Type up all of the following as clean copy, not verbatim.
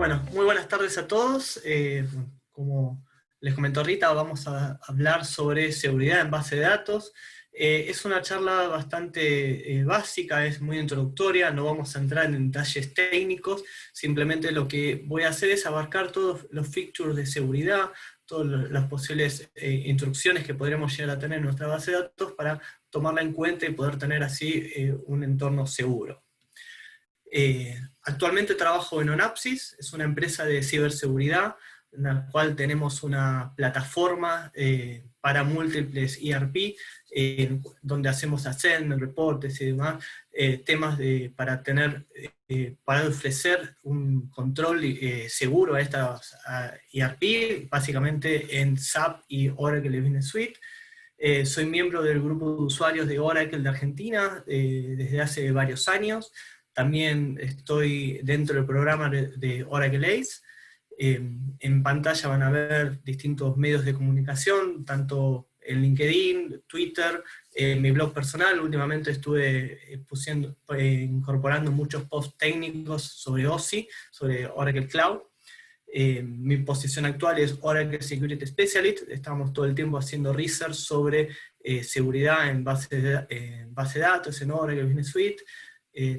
Bueno, muy buenas tardes a todos. Como les comentó Rita, vamos a hablar sobre seguridad en base de datos. Es una charla bastante básica, es muy introductoria, no vamos a entrar en detalles técnicos, simplemente lo que voy a hacer es abarcar todos los features de seguridad, todas las posibles instrucciones que podremos llegar a tener en nuestra base de datos para tomarla en cuenta y poder tener así un entorno seguro. Actualmente trabajo en Onapsis, es una empresa de ciberseguridad, en la cual tenemos una plataforma para múltiples ERP, donde hacemos assessment, reportes y demás, temas para ofrecer un control seguro a estas ERP, básicamente en SAP y Oracle Business Suite. Soy miembro del grupo de usuarios de Oracle de Argentina desde hace varios años. También estoy dentro del programa de Oracle ACE. En pantalla van a ver distintos medios de comunicación, tanto en LinkedIn, Twitter, mi blog personal. Últimamente estuve incorporando muchos posts técnicos sobre OSI, sobre Oracle Cloud. Mi posición actual es Oracle Security Specialist. Estamos todo el tiempo haciendo research sobre seguridad en base de datos, en Oracle Business Suite.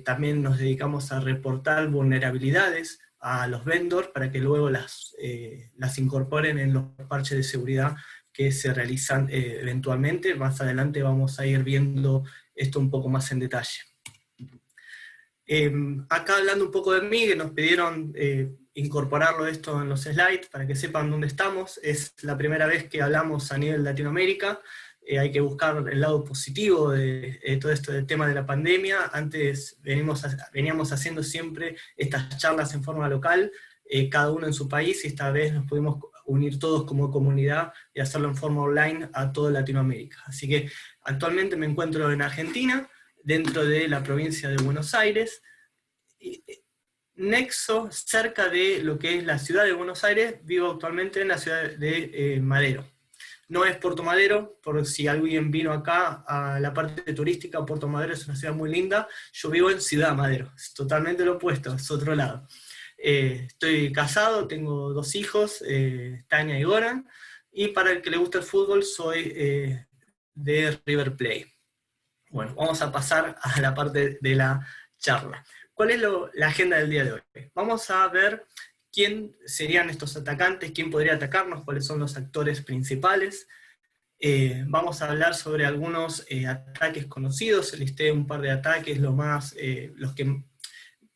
También nos dedicamos a reportar vulnerabilidades a los vendors para que luego las incorporen en los parches de seguridad que se realizan eventualmente. Más adelante vamos a ir viendo esto un poco más en detalle. Acá hablando un poco de mí, que nos pidieron incorporarlo esto en los slides para que sepan dónde estamos. Es la primera vez que hablamos a nivel Latinoamérica. Hay que buscar el lado positivo de todo esto del tema de la pandemia. Antes veníamos haciendo siempre estas charlas en forma local, cada uno en su país, y esta vez nos pudimos unir todos como comunidad y hacerlo en forma online a toda Latinoamérica. Así que actualmente me encuentro en Argentina, dentro de la provincia de Buenos Aires, nexo cerca de lo que es la ciudad de Buenos Aires. Vivo actualmente en la ciudad de Madero. No es Puerto Madero, por si alguien vino acá a la parte turística. Puerto Madero es una ciudad muy linda. Yo vivo en Ciudad Madero, es totalmente lo opuesto, es otro lado. Estoy casado, tengo 2 hijos, Tania y Goran, y para el que le gusta el fútbol soy de River Plate. Bueno, vamos a pasar a la parte de la charla. ¿Cuál es la agenda del día de hoy? Vamos a ver quién serían estos atacantes, quién podría atacarnos, cuáles son los actores principales. Vamos a hablar sobre algunos ataques conocidos. Listé un par de ataques, los que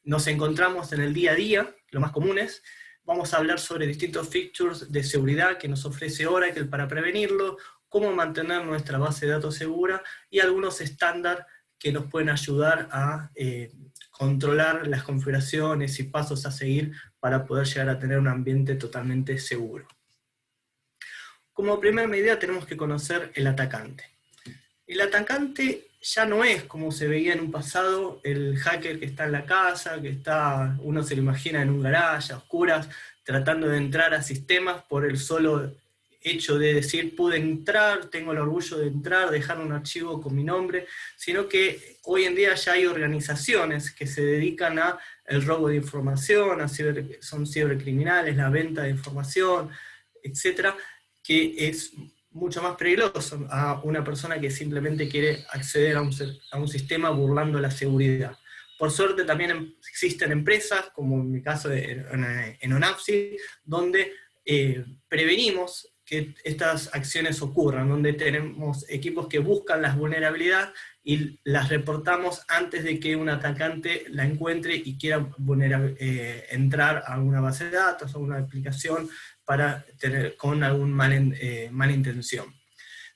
nos encontramos en el día a día, los más comunes. Vamos a hablar sobre distintos features de seguridad que nos ofrece Oracle para prevenirlo, cómo mantener nuestra base de datos segura, y algunos estándares que nos pueden ayudar a controlar las configuraciones y pasos a seguir para poder llegar a tener un ambiente totalmente seguro. Como primera medida tenemos que conocer el atacante. El atacante ya no es como se veía en un pasado, el hacker que está en la casa, uno se lo imagina en un garaje, a oscuras, tratando de entrar a sistemas por el solo hecho de decir, pude entrar, tengo el orgullo de entrar, dejar un archivo con mi nombre, sino que hoy en día ya hay organizaciones que se dedican al robo de información, son cibercriminales, la venta de información, etcétera, que es mucho más peligroso a una persona que simplemente quiere acceder a un sistema burlando la seguridad. Por suerte también existen empresas, como en mi caso en Onapsis, donde prevenimos que estas acciones ocurran, donde tenemos equipos que buscan las vulnerabilidades y las reportamos antes de que un atacante la encuentre y quiera entrar a alguna base de datos, a una aplicación con alguna mala intención.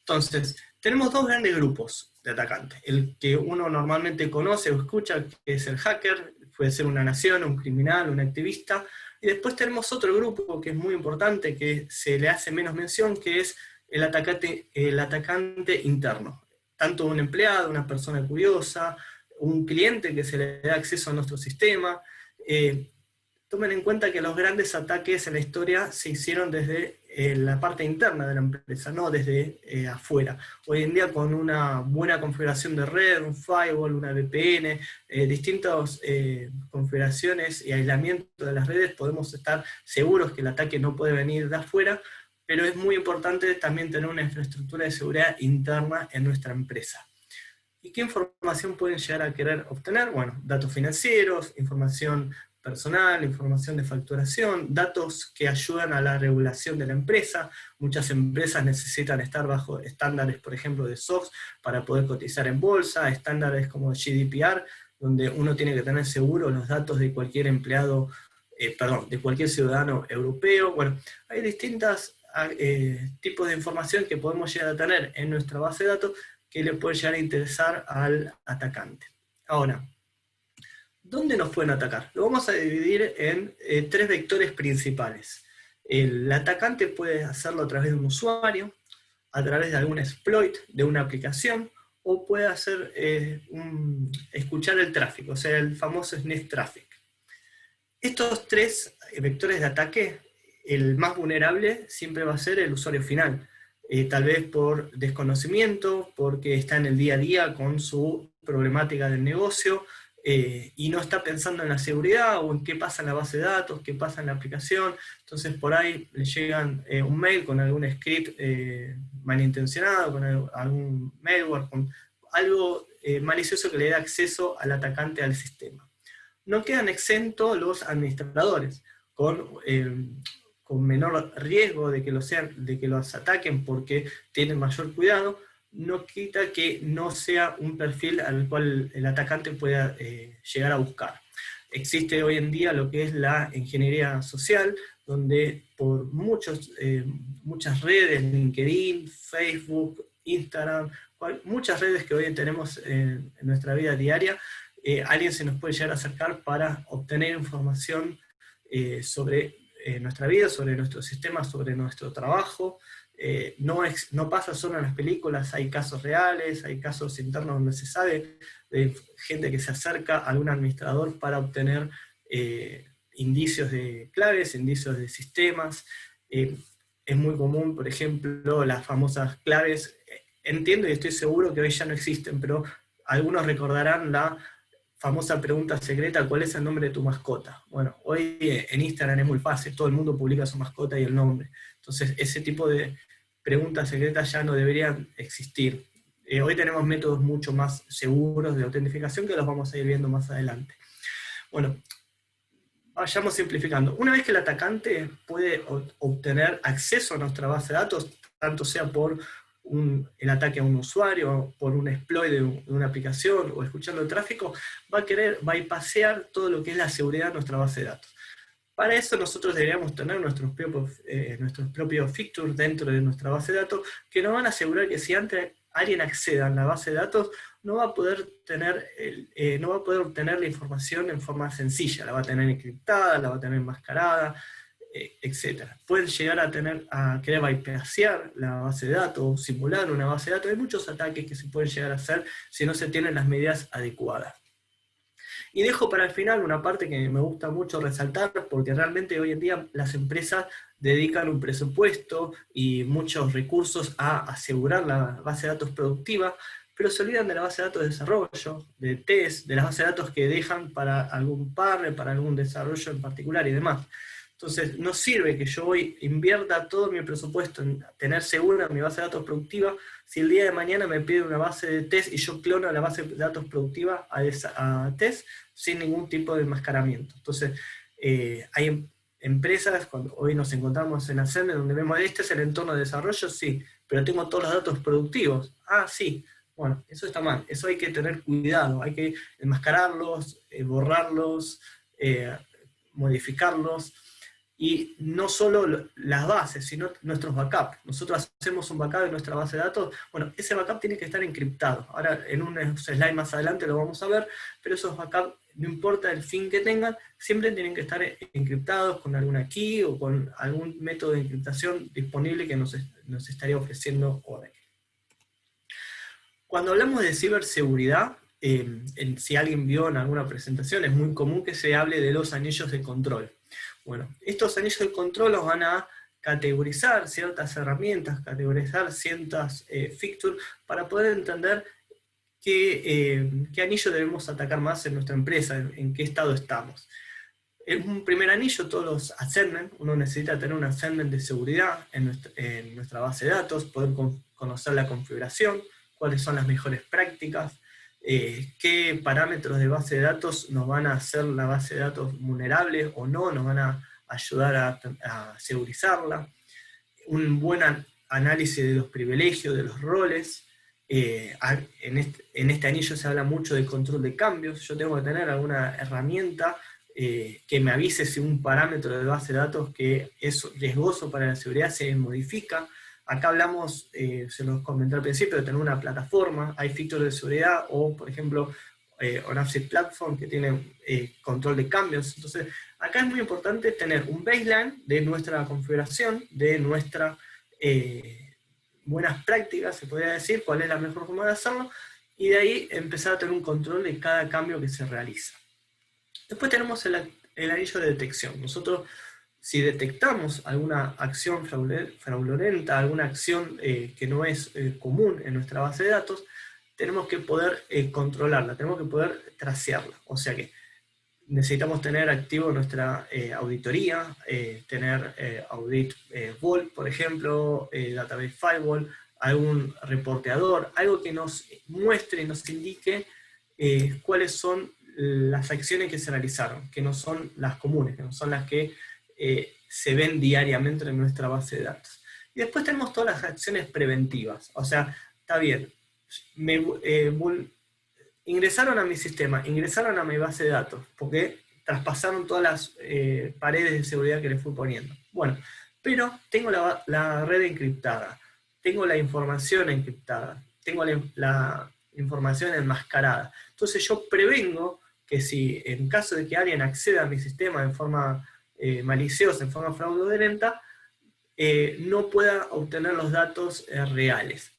Entonces, tenemos 2 grandes grupos de atacantes. El que uno normalmente conoce o escucha, que es el hacker, puede ser una nación, un criminal, un activista. Y después tenemos otro grupo que es muy importante, que se le hace menos mención, que es el atacante interno. Tanto un empleado, una persona curiosa, un cliente que se le da acceso a nuestro sistema, Tomen en cuenta que los grandes ataques en la historia se hicieron desde la parte interna de la empresa, no desde afuera. Hoy en día con una buena configuración de red, un firewall, una VPN, distintas configuraciones y aislamiento de las redes, podemos estar seguros que el ataque no puede venir de afuera, pero es muy importante también tener una infraestructura de seguridad interna en nuestra empresa. ¿Y qué información pueden llegar a querer obtener? Bueno, datos financieros, información personal, información de facturación, datos que ayudan a la regulación de la empresa. Muchas empresas necesitan estar bajo estándares, por ejemplo, de SOX para poder cotizar en bolsa, estándares como GDPR, donde uno tiene que tener seguro los datos de cualquier empleado, de cualquier ciudadano europeo. Bueno, hay distintos tipos de información que podemos llegar a tener en nuestra base de datos que le puede llegar a interesar al atacante. Ahora, ¿dónde nos pueden atacar? Lo vamos a dividir en 3 vectores principales. El atacante puede hacerlo a través de un usuario, a través de algún exploit de una aplicación, o puede hacer escuchar el tráfico, o sea, el famoso sniff traffic. Estos 3 vectores de ataque, el más vulnerable siempre va a ser el usuario final. Tal vez por desconocimiento, porque está en el día a día con su problemática del negocio, y no está pensando en la seguridad, o en qué pasa en la base de datos, qué pasa en la aplicación. Entonces por ahí le llegan un mail con algún script malintencionado, con algún malware, con algo malicioso que le da acceso al atacante al sistema. No quedan exentos los administradores, con menor riesgo de que los ataquen porque tienen mayor cuidado. No quita que no sea un perfil al cual el atacante pueda llegar a buscar. Existe hoy en día lo que es la ingeniería social, donde por muchas redes, LinkedIn, Facebook, Instagram, muchas redes que hoy tenemos en nuestra vida diaria, alguien se nos puede llegar a acercar para obtener información sobre nuestra vida, sobre nuestro sistema, sobre nuestro trabajo. No pasa solo en las películas, hay casos reales, hay casos internos donde se sabe de gente que se acerca a algún administrador para obtener indicios de claves, indicios de sistemas. Es muy común, por ejemplo, las famosas claves. Entiendo y estoy seguro que hoy ya no existen, pero algunos recordarán la famosa pregunta secreta: ¿cuál es el nombre de tu mascota? Bueno, hoy en Instagram es muy fácil, todo el mundo publica su mascota y el nombre. Entonces ese tipo de preguntas secretas ya no deberían existir. Hoy tenemos métodos mucho más seguros de autentificación que los vamos a ir viendo más adelante. Bueno, vayamos simplificando. Una vez que el atacante puede obtener acceso a nuestra base de datos, tanto sea por el ataque a un usuario, por un exploit de una aplicación, o escuchando el tráfico, va a querer bypassear todo lo que es la seguridad de nuestra base de datos. Para eso nosotros deberíamos tener nuestros propios fixtures dentro de nuestra base de datos, que nos van a asegurar que si antes alguien acceda a la base de datos, no va a poder obtener la información en forma sencilla, la va a tener encriptada, la va a tener enmascarada, etc. Pueden llegar a querer bypassear la base de datos, simular una base de datos. Hay muchos ataques que se pueden llegar a hacer si no se tienen las medidas adecuadas. Y dejo para el final una parte que me gusta mucho resaltar, porque realmente hoy en día las empresas dedican un presupuesto y muchos recursos a asegurar la base de datos productiva, pero se olvidan de la base de datos de desarrollo, de test, de las bases de datos que dejan para algún partner, para algún desarrollo en particular y demás. Entonces, no sirve que yo hoy invierta todo mi presupuesto en tener segura mi base de datos productiva si el día de mañana me pide una base de test y yo clono la base de datos productiva a test sin ningún tipo de enmascaramiento. Entonces, hay empresas, cuando hoy nos encontramos en Ascender, donde vemos, este es el entorno de desarrollo, sí, pero tengo todos los datos productivos. Ah, sí. Bueno, eso está mal, eso hay que tener cuidado, hay que enmascararlos, borrarlos, modificarlos. Y no solo las bases, sino nuestros backups. Nosotros hacemos un backup de nuestra base de datos. Bueno, ese backup tiene que estar encriptado. Ahora, en un slide más adelante lo vamos a ver, pero esos backups, no importa el fin que tengan, siempre tienen que estar encriptados con alguna key o con algún método de encriptación disponible que nos estaría ofreciendo Oracle. Cuando hablamos de ciberseguridad, si alguien vio en alguna presentación, es muy común que se hable de los anillos de control. Bueno, estos anillos de control los van a categorizar ciertas herramientas, categorizar ciertas fixtures, para poder entender qué anillo debemos atacar más en nuestra empresa, en qué estado estamos. En un primer anillo, todos los assignments, uno necesita tener un assignment de seguridad en nuestra base de datos, poder conocer la configuración, cuáles son las mejores prácticas, qué parámetros de base de datos nos van a hacer la base de datos vulnerable o no, nos van a ayudar a segurizarla, un buen análisis de los privilegios, de los roles. En este anillo se habla mucho de control de cambios. Yo tengo que tener alguna herramienta que me avise si un parámetro de base de datos que es riesgoso para la seguridad se modifica. Acá hablamos, se los comenté al principio, de tener una plataforma, hay features de seguridad, o por ejemplo, Synapse Platform, que tiene control de cambios. Entonces, acá es muy importante tener un baseline de nuestra configuración, de nuestras buenas prácticas, se podría decir, cuál es la mejor forma de hacerlo, y de ahí empezar a tener un control de cada cambio que se realiza. Después tenemos el anillo de detección. Nosotros, si detectamos alguna acción fraudulenta, alguna acción que no es común en nuestra base de datos, tenemos que poder controlarla, tenemos que poder tracearla. O sea que necesitamos tener activo nuestra auditoría, tener Audit Vault, por ejemplo, Database Firewall, algún reporteador, algo que nos muestre y nos indique cuáles son las acciones que se realizaron, que no son las comunes, que no son las que se ven diariamente en nuestra base de datos. Y después tenemos todas las acciones preventivas. O sea, está bien, ingresaron a mi sistema, ingresaron a mi base de datos, porque traspasaron todas las paredes de seguridad que les fui poniendo. Bueno, pero tengo la red encriptada, tengo la información encriptada, tengo la información enmascarada. Entonces yo prevengo que si en caso de que alguien acceda a mi sistema de forma maliciosa, en forma fraudulenta, no pueda obtener los datos reales.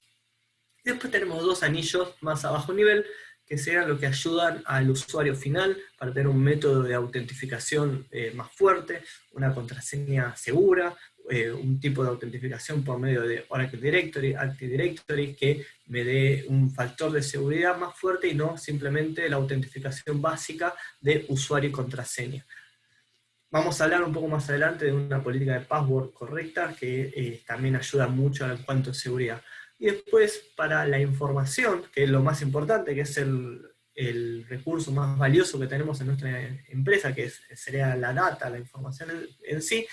Después tenemos dos anillos más a bajo nivel, que sean lo que ayudan al usuario final para tener un método de autentificación más fuerte, una contraseña segura, un tipo de autentificación por medio de Oracle Directory, Active Directory, que me dé un factor de seguridad más fuerte y no simplemente la autentificación básica de usuario y contraseña. Vamos a hablar un poco más adelante de una política de password correcta que también ayuda mucho en cuanto a seguridad. Y después, para la información, que es lo más importante, que es el recurso más valioso que tenemos en nuestra empresa, que sería la data, la información en sí,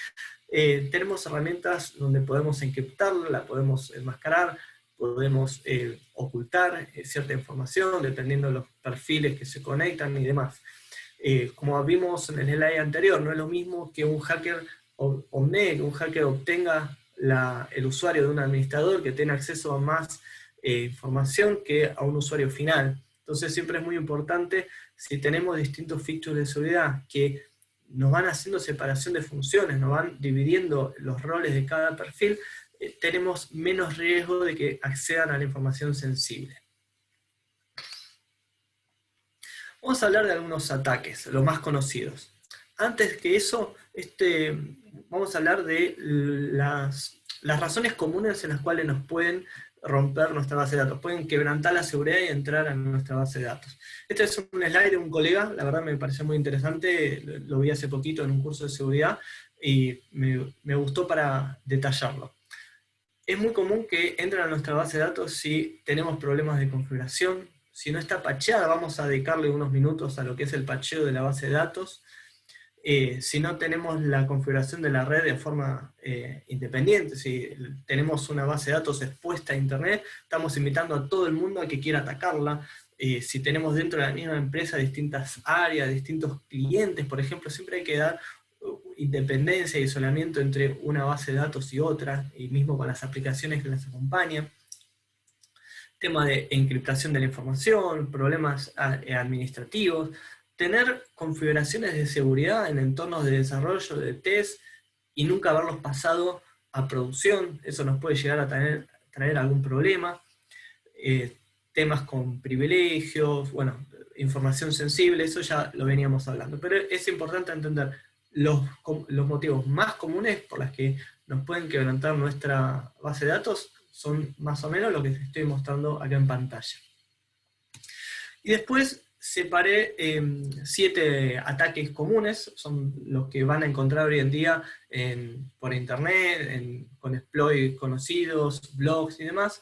tenemos herramientas donde podemos encriptarla, la podemos enmascarar, podemos ocultar cierta información, dependiendo de los perfiles que se conectan y demás. Como vimos en el slide anterior, no es lo mismo que un hacker obtenga el usuario de un administrador, que tenga acceso a más información que a un usuario final. Entonces siempre es muy importante, si tenemos distintos features de seguridad que nos van haciendo separación de funciones, nos van dividiendo los roles de cada perfil, tenemos menos riesgo de que accedan a la información sensible. Vamos a hablar de algunos ataques, los más conocidos. Antes que eso, vamos a hablar de las razones comunes en las cuales nos pueden romper nuestra base de datos, pueden quebrantar la seguridad y entrar a nuestra base de datos. Este es un slide de un colega, la verdad me pareció muy interesante, lo vi hace poquito en un curso de seguridad, y me gustó para detallarlo. Es muy común que entren a nuestra base de datos si tenemos problemas de configuración. Si no está patcheada, vamos a dedicarle unos minutos a lo que es el patcheo de la base de datos. Si no tenemos la configuración de la red de forma independiente, si tenemos una base de datos expuesta a internet, estamos invitando a todo el mundo a que quiera atacarla. Si tenemos dentro de la misma empresa distintas áreas, distintos clientes, por ejemplo, siempre hay que dar independencia y isolamiento entre una base de datos y otra, y mismo con las aplicaciones que las acompañan. Tema de encriptación de la información, problemas administrativos, tener configuraciones de seguridad en entornos de desarrollo, de test, y nunca haberlos pasado a producción, eso nos puede llegar a traer algún problema. temas con privilegios, bueno, información sensible, eso ya lo veníamos hablando. Pero es importante entender los motivos más comunes por los que nos pueden quebrantar nuestra base de datos, son más o menos lo que te estoy mostrando acá en pantalla. Y después separé 7 ataques comunes, son los que van a encontrar hoy en día por internet, con exploits conocidos, blogs y demás.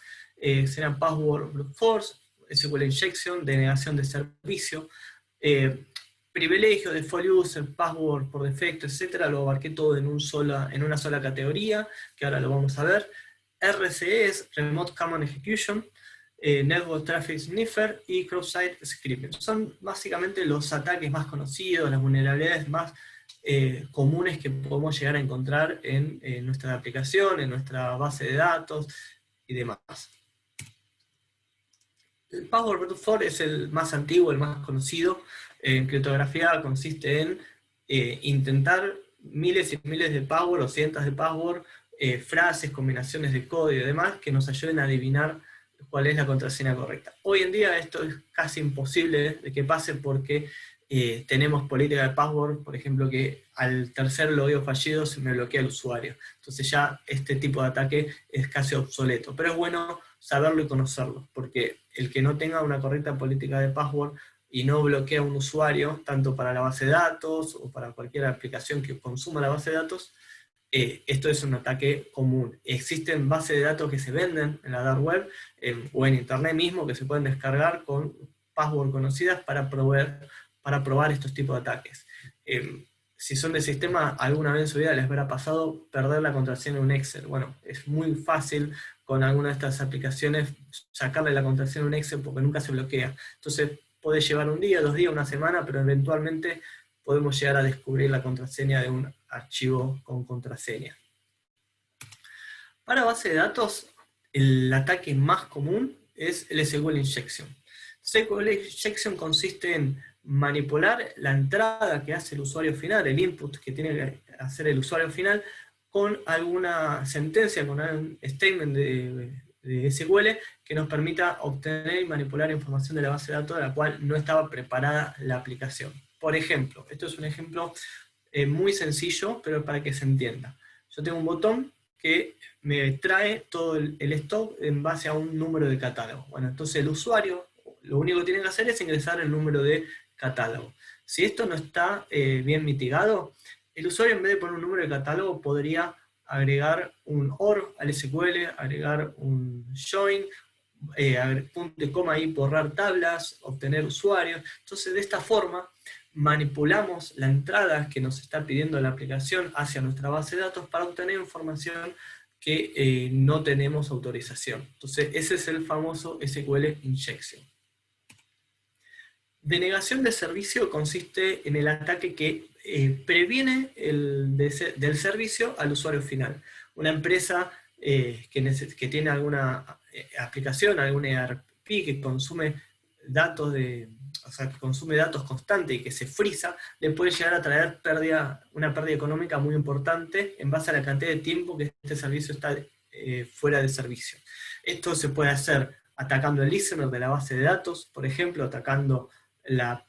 Serán password brute force, SQL injection, denegación de servicio, privilegio, default user, password por defecto, etcétera. Lo abarqué todo en una sola categoría, que ahora lo vamos a ver. RCS, Remote Common Execution, Network Traffic Sniffer y Cross-Site Scripting. Son básicamente los ataques más conocidos, las vulnerabilidades más comunes que podemos llegar a encontrar en nuestra aplicación, en nuestra base de datos y demás. El password brute force es el más antiguo, el más conocido. En criptografía consiste en intentar miles y miles de password o cientos de password, frases, combinaciones de código y demás que nos ayuden a adivinar cuál es la contraseña correcta. Hoy en día esto es casi imposible de que pase porque tenemos política de password, por ejemplo, que al tercer logueo fallido se me bloquea el usuario. Entonces ya este tipo de ataque es casi obsoleto. Pero es bueno saberlo y conocerlo, porque el que no tenga una correcta política de password y no bloquea a un usuario, tanto para la base de datos o para cualquier aplicación que consuma la base de datos, esto es un ataque común. Existen bases de datos que se venden en la dark web o en internet mismo que se pueden descargar con password conocidas para probar estos tipos de ataques. Si son de sistema, alguna vez en su vida les habrá pasado perder la contraseña en un Excel. Bueno, es muy fácil con alguna de estas aplicaciones sacarle la contraseña en un Excel porque nunca se bloquea. Entonces puede llevar un día, 2 días, una semana, pero eventualmente podemos llegar a descubrir la contraseña de un archivo con contraseña. Para base de datos, el ataque más común es el SQL injection. SQL injection consiste en manipular la entrada que hace el usuario final, el input que tiene que hacer el usuario final, con alguna sentencia, con algún statement de SQL que nos permita obtener y manipular información de la base de datos de la cual no estaba preparada la aplicación. Por ejemplo, esto es un ejemplo muy sencillo, pero para que se entienda. Yo tengo un botón que me trae todo el stock en base a un número de catálogo. Bueno, entonces el usuario lo único que tiene que hacer es ingresar el número de catálogo. Si esto no está bien mitigado, el usuario en vez de poner un número de catálogo podría agregar un OR al SQL, agregar un join, punto y coma ahí, borrar tablas, obtener usuarios. Entonces de esta forma manipulamos la entrada que nos está pidiendo la aplicación hacia nuestra base de datos para obtener información que no tenemos autorización. Entonces ese es el famoso SQL injection. Denegación de servicio consiste en el ataque que previene del servicio al usuario final. Una empresa que tiene alguna aplicación, algún ERP que consume datos que consume datos constantes y que se frisa, le puede llegar a traer una pérdida económica muy importante en base a la cantidad de tiempo que este servicio está fuera de servicio. Esto se puede hacer atacando el listener de la base de datos, por ejemplo, atacando la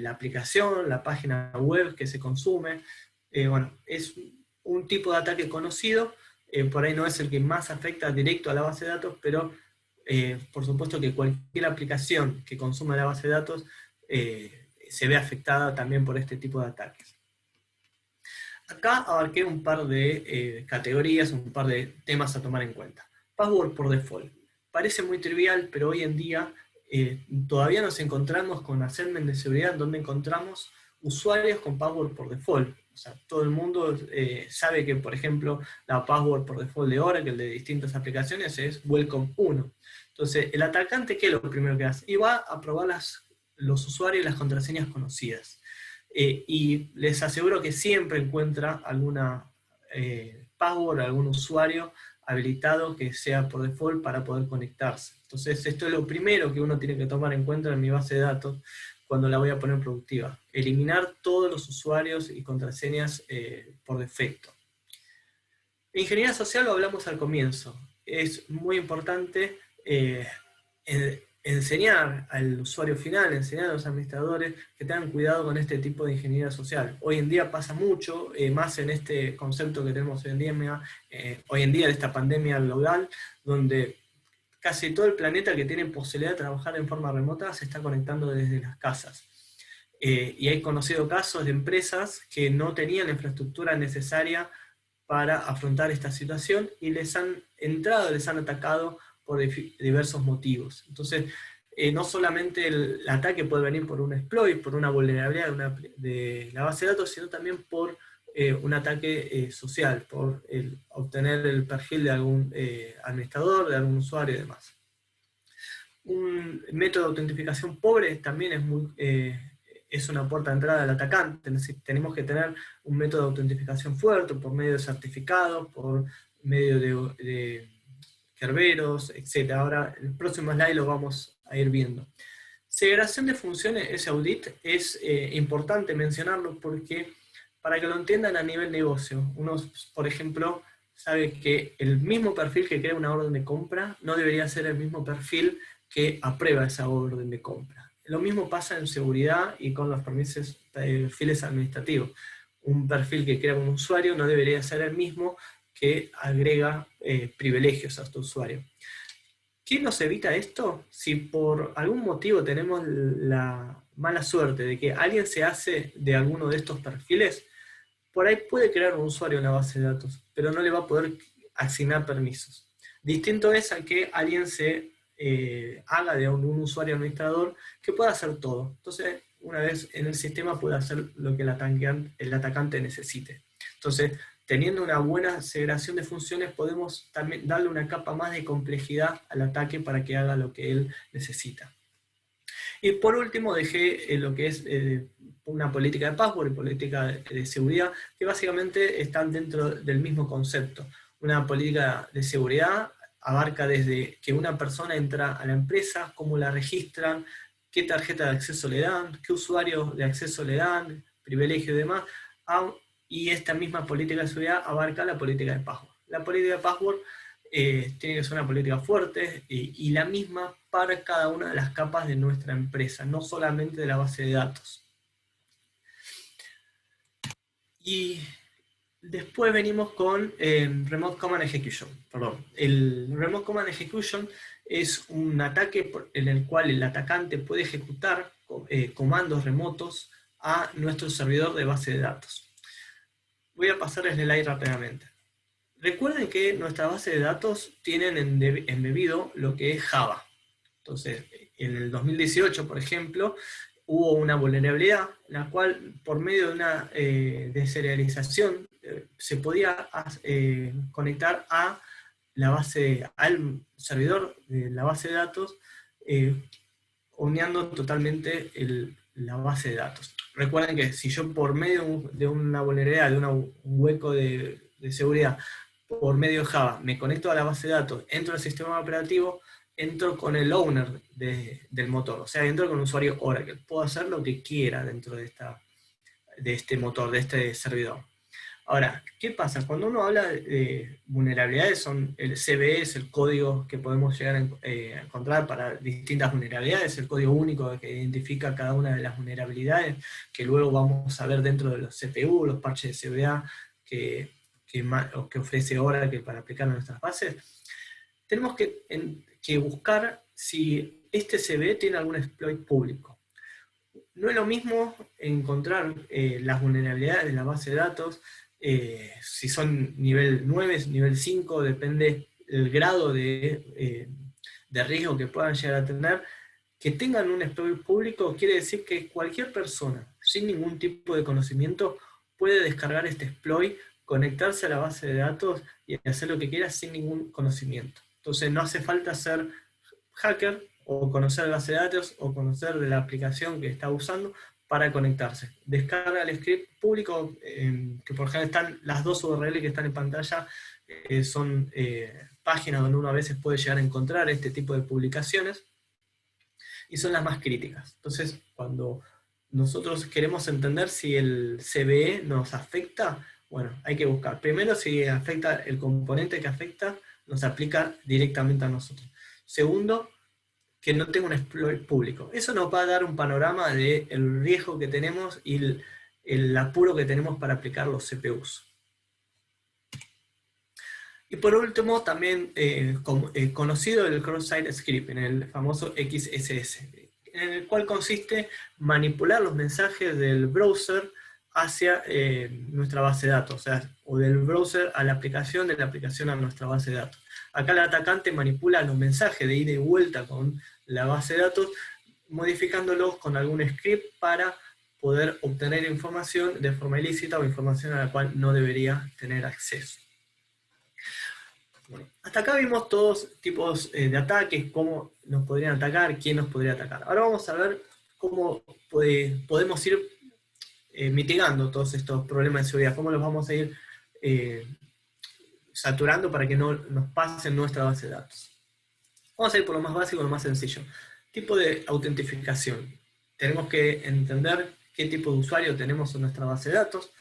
aplicación, la página web que se consume. Bueno, es un tipo de ataque conocido, por ahí no es el que más afecta directo a la base de datos, pero por supuesto que cualquier aplicación que consuma la base de datos se ve afectada también por este tipo de ataques. Acá abarqué un par de categorías, un par de temas a tomar en cuenta. Password por default. Parece muy trivial, pero hoy en día todavía nos encontramos con assessment de seguridad donde encontramos usuarios con password por default. O sea, todo el mundo sabe que, por ejemplo, la password por default de Oracle, de distintas aplicaciones, es welcome 1. Entonces, el atacante, ¿qué es lo primero que hace? Y va a probar los usuarios y las contraseñas conocidas. Y les aseguro que siempre encuentra alguna password, algún usuario habilitado que sea por default para poder conectarse. Entonces esto es lo primero que uno tiene que tomar en cuenta en mi base de datos cuando la voy a poner productiva. Eliminar todos los usuarios y contraseñas por defecto. Ingeniería social lo hablamos al comienzo. Es muy importante enseñar al usuario final, enseñar a los administradores que tengan cuidado con este tipo de ingeniería social. Hoy en día pasa mucho, más en este concepto que tenemos hoy en día, de esta pandemia global, donde casi todo el planeta que tiene posibilidad de trabajar en forma remota se está conectando desde las casas. Y hay conocido casos de empresas que no tenían la infraestructura necesaria para afrontar esta situación y les han entrado, les han atacado por diversos motivos. Entonces, no solamente el ataque puede venir por un exploit, por una vulnerabilidad de la base de datos, sino también por un ataque social, por obtener el perfil de algún administrador, de algún usuario y demás. Un método de autentificación pobre también es una puerta de entrada al atacante. Tenemos que tener un método de autentificación fuerte, por medio de certificados, por medio de Kerberos, etc. Ahora, el próximo slide lo vamos a ir viendo. Segregación de funciones, ese audit, es importante mencionarlo porque, para que lo entiendan a nivel negocio, uno, por ejemplo, sabe que el mismo perfil que crea una orden de compra no debería ser el mismo perfil que aprueba esa orden de compra. Lo mismo pasa en seguridad y con los perfiles administrativos. Un perfil que crea un usuario no debería ser el mismo que agrega privilegios a tu usuario. ¿Qué nos evita esto? Si por algún motivo tenemos la mala suerte de que alguien se hace de alguno de estos perfiles, por ahí puede crear un usuario en la base de datos, pero no le va a poder asignar permisos. Distinto es a que alguien se haga de un usuario administrador que pueda hacer todo. Entonces, una vez en el sistema puede hacer lo que el atacante necesite. Entonces, teniendo una buena segregación de funciones, podemos también darle una capa más de complejidad al ataque para que haga lo que él necesita. Y por último dejé lo que es una política de password y política de seguridad, que básicamente están dentro del mismo concepto. Una política de seguridad abarca desde que una persona entra a la empresa, cómo la registran, qué tarjeta de acceso le dan, qué usuario de acceso le dan, privilegio y demás, y esta misma política de seguridad abarca la política de password. La política de password tiene que ser una política fuerte y la misma para cada una de las capas de nuestra empresa, no solamente de la base de datos. Y después venimos con Remote Command Execution. Perdón. El Remote Command Execution es un ataque en el cual el atacante puede ejecutar comandos remotos a nuestro servidor de base de datos. Voy a pasar el slide rápidamente. Recuerden que nuestra base de datos tienen embebido lo que es Java. Entonces, en el 2018, por ejemplo, hubo una vulnerabilidad en la cual, por medio de una deserialización, se podía conectar a al servidor de la base de datos, uniendo totalmente la base de datos. Recuerden que si yo por medio de una vulnerabilidad, de un hueco de seguridad, por medio de Java, me conecto a la base de datos, entro al sistema operativo, entro con el owner del motor, o sea, entro con un usuario Oracle. Puedo hacer lo que quiera dentro de este motor, de este servidor. Ahora, ¿qué pasa? Cuando uno habla de vulnerabilidades, el CVE es el código que podemos llegar a encontrar para distintas vulnerabilidades, el código único que identifica cada una de las vulnerabilidades, que luego vamos a ver dentro de los CPU, los parches de CVA que ofrece Oracle para aplicar a nuestras bases. Tenemos que buscar si este CVE tiene algún exploit público. No es lo mismo encontrar las vulnerabilidades de la base de datos, si son nivel 9, nivel 5, depende del grado de riesgo que puedan llegar a tener. Que tengan un exploit público quiere decir que cualquier persona, sin ningún tipo de conocimiento, puede descargar este exploit, conectarse a la base de datos y hacer lo que quiera sin ningún conocimiento. Entonces no hace falta ser hacker o conocer la base de datos o conocer de la aplicación que está usando para conectarse. Descarga el script público, que por ejemplo están las dos URL que están en pantalla, son páginas donde uno a veces puede llegar a encontrar este tipo de publicaciones, y son las más críticas. Entonces, cuando nosotros queremos entender si el CVE nos afecta, bueno, hay que buscar. Primero, si afecta el componente que afecta, nos aplica directamente a nosotros. Segundo, que no tenga un exploit público. Eso nos va a dar un panorama del riesgo que tenemos y el apuro que tenemos para aplicar los CPUs. Y por último, también conocido el cross-site scripting, el famoso XSS, en el cual consiste manipular los mensajes del browser hacia nuestra base de datos, o del browser a la aplicación, de la aplicación a nuestra base de datos. Acá el atacante manipula los mensajes de ida y vuelta con la base de datos, modificándolos con algún script para poder obtener información de forma ilícita o información a la cual no debería tener acceso. Bueno, hasta acá vimos todos tipos de ataques, cómo nos podrían atacar, quién nos podría atacar. Ahora vamos a ver cómo podemos ir mitigando todos estos problemas de seguridad, cómo los vamos a ir saturando para que no nos pasen nuestra base de datos. Vamos a ir por lo más básico, lo más sencillo. Tipo de autentificación. Tenemos que entender qué tipo de usuario tenemos en nuestra base de datos,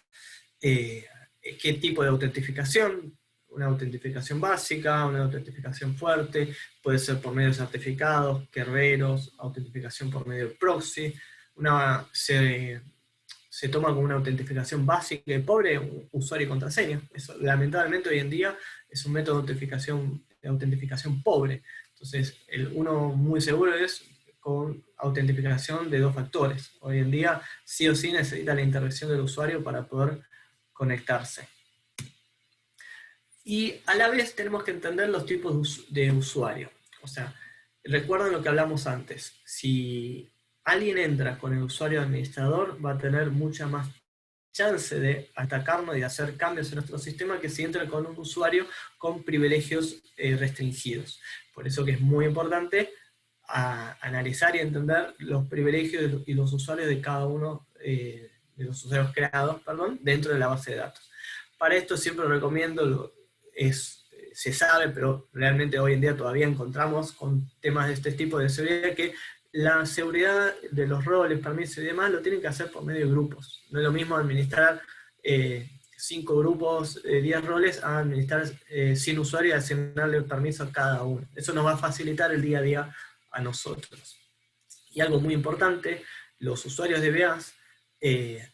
qué tipo de autentificación, una autentificación básica, una autentificación fuerte, puede ser por medio de certificados, kerberos, autentificación por medio de proxy, se toma como una autentificación básica y pobre, usuario y contraseña. Eso, lamentablemente hoy en día es un método de autentificación pobre. Entonces, uno muy seguro es con autentificación de 2 factores. Hoy en día sí o sí necesita la intervención del usuario para poder conectarse. Y a la vez tenemos que entender los tipos de usuario. O sea, recuerden lo que hablamos antes. Si alguien entra con el usuario administrador, va a tener mucha más chance de atacarnos y de hacer cambios en nuestro sistema que si entra con un usuario con privilegios restringidos. Por eso que es muy importante analizar y entender los privilegios y los usuarios de cada uno de los usuarios creados, dentro de la base de datos. Para esto siempre recomiendo, se sabe, pero realmente hoy en día todavía encontramos con temas de este tipo de seguridad que la seguridad de los roles, permisos y demás lo tienen que hacer por medio de grupos. No es lo mismo administrar 5 grupos, 10 roles, a administrar 100 usuarios y asignarle permiso a cada uno. Eso nos va a facilitar el día a día a nosotros. Y algo muy importante, los usuarios de BAs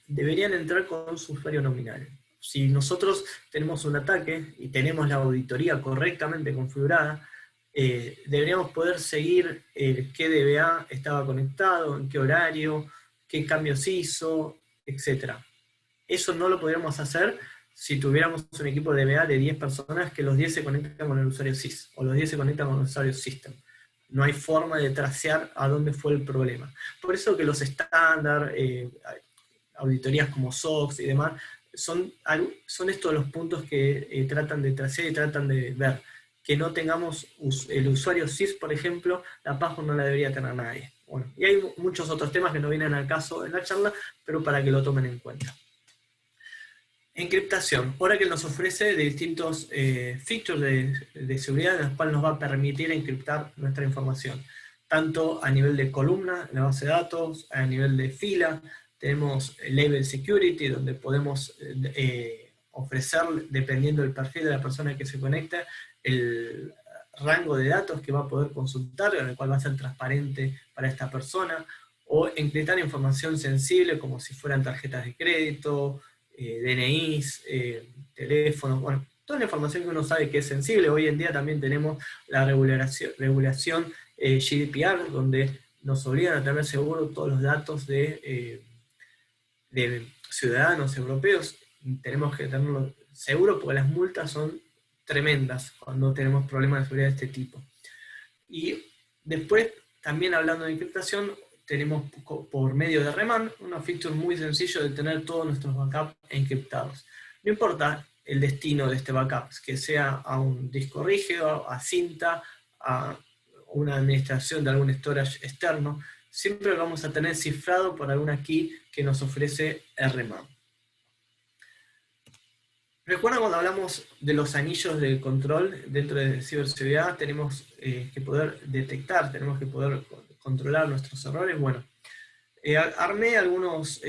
deberían entrar con su usuario nominal. Si nosotros tenemos un ataque y tenemos la auditoría correctamente configurada, deberíamos poder seguir qué DBA estaba conectado, en qué horario, qué cambios hizo, etc. Eso no lo podríamos hacer si tuviéramos un equipo de DBA de 10 personas que los 10 se conectan con el usuario SYS, o los 10 se conectan con el usuario System. No hay forma de tracear a dónde fue el problema. Por eso que los estándar, auditorías como SOX y demás, son estos los puntos que tratan de tracear y tratan de ver. Que no tengamos el usuario SYS, por ejemplo, la password no la debería tener nadie. Bueno, y hay muchos otros temas que no vienen al caso en la charla, pero para que lo tomen en cuenta. Encriptación. Oracle nos ofrece distintos features de seguridad, en los cuales nos va a permitir encriptar nuestra información. Tanto a nivel de columna en la base de datos, a nivel de fila, tenemos Label Security, donde podemos ofrecer, dependiendo del perfil de la persona que se conecta, el rango de datos que va a poder consultar, en el cual va a ser transparente para esta persona, o encriptar información sensible, como si fueran tarjetas de crédito, DNIs, teléfonos, bueno, toda la información que uno sabe que es sensible. Hoy en día también tenemos la regulación GDPR, donde nos obligan a tener seguro todos los datos de ciudadanos europeos. Tenemos que tenerlo seguro porque las multas son tremendas cuando tenemos problemas de seguridad de este tipo. Y después, también hablando de encriptación, tenemos por medio de Reman una feature muy sencillo de tener todos nuestros backups encriptados. No importa el destino de este backup, que sea a un disco rígido, a cinta, a una administración de algún storage externo, siempre lo vamos a tener cifrado por alguna key que nos ofrece Reman. Recuerda cuando hablamos de los anillos de control dentro de ciberseguridad, tenemos que poder detectar, tenemos que poder controlar nuestros errores. Bueno, armé algunos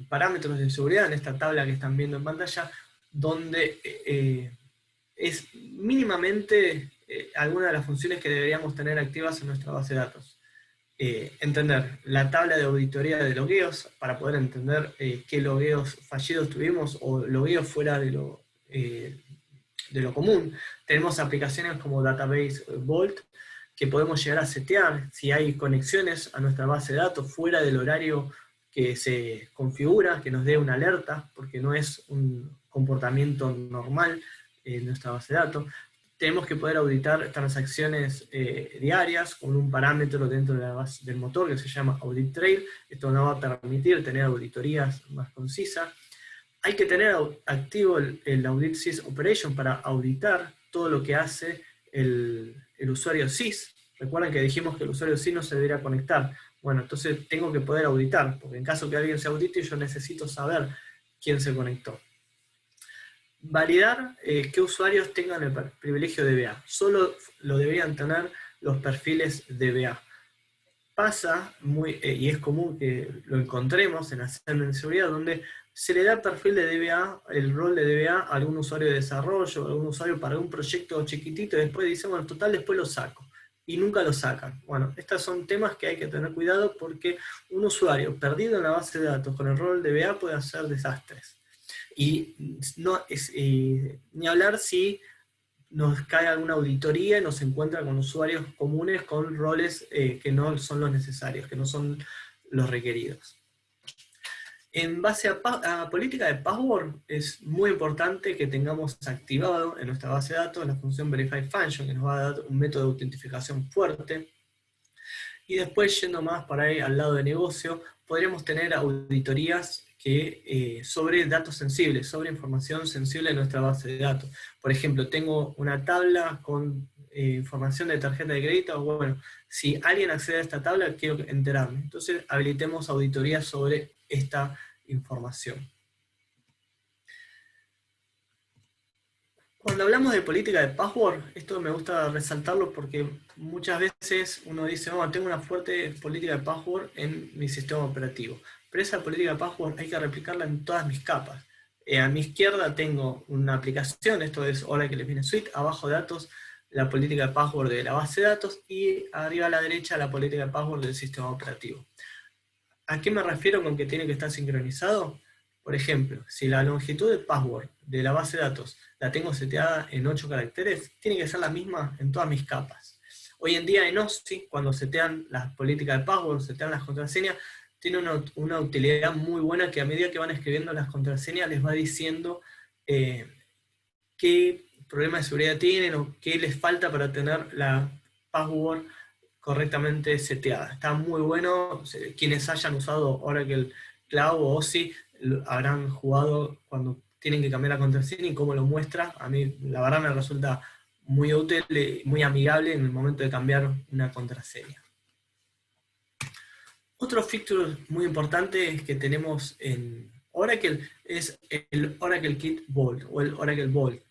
parámetros de seguridad en esta tabla que están viendo en pantalla, donde es mínimamente alguna de las funciones que deberíamos tener activas en nuestra base de datos. entender la tabla de auditoría de logueos, para poder entender qué logueos fallidos tuvimos, o logueos fuera de lo común. Tenemos aplicaciones como Database Vault, que podemos llegar a setear si hay conexiones a nuestra base de datos fuera del horario que se configura, que nos dé una alerta, porque no es un comportamiento normal en nuestra base de datos. Tenemos que poder auditar transacciones diarias con un parámetro dentro de la base del motor que se llama Audit Trail. Esto nos va a permitir tener auditorías más concisas. Hay que tener activo el Audit Sys Operation para auditar todo lo que hace el usuario sys. Recuerden que dijimos que el usuario sys no se debería conectar. Bueno, entonces tengo que poder auditar, porque en caso que alguien se audite, yo necesito saber quién se conectó. Validar que usuarios tengan el privilegio de DBA. Solo lo deberían tener los perfiles DBA. Pasa, y es común que lo encontremos en la celda de seguridad, donde se le da el perfil de DBA, el rol de DBA a algún usuario de desarrollo, a algún usuario para un proyecto chiquitito, y después dicen, bueno, total, después lo saco. Y nunca lo sacan. Bueno, estos son temas que hay que tener cuidado, porque un usuario perdido en la base de datos con el rol de DBA puede hacer desastres. Y ni hablar si nos cae alguna auditoría y nos encuentra con usuarios comunes con roles que no son los necesarios, que no son los requeridos. En base a política de password, es muy importante que tengamos activado en nuestra base de datos la función Verify Function, que nos va a dar un método de autentificación fuerte. Y después, yendo más para ahí al lado de negocio, podríamos tener auditorías sobre datos sensibles, sobre información sensible de nuestra base de datos. Por ejemplo, tengo una tabla con información de tarjeta de crédito. Bueno, si alguien accede a esta tabla, quiero enterarme. Entonces, habilitemos auditorías sobre esta información. Cuando hablamos de política de password, esto me gusta resaltarlo porque muchas veces uno dice, no, tengo una fuerte política de password en mi sistema operativo. Pero esa política de password hay que replicarla en todas mis capas. A mi izquierda tengo una aplicación, esto es Oracle Business Suite, abajo de datos la política de password de la base de datos, y arriba a la derecha la política de password del sistema operativo. ¿A qué me refiero con que tiene que estar sincronizado? Por ejemplo, si la longitud de password de la base de datos la tengo seteada en 8 caracteres, tiene que ser la misma en todas mis capas. Hoy en día en OSI, cuando setean las políticas de password, setean las contraseñas, tiene una utilidad muy buena, que a medida que van escribiendo las contraseñas les va diciendo qué problema de seguridad tienen o qué les falta para tener la password correctamente seteada. Está muy bueno. Quienes hayan usado Oracle Cloud o OSI habrán jugado cuando tienen que cambiar la contraseña y cómo lo muestra. A mí la verdad me resulta muy útil y muy amigable en el momento de cambiar una contraseña. Otro feature muy importante que tenemos en Oracle es el Oracle Kit Vault o el Oracle Vault,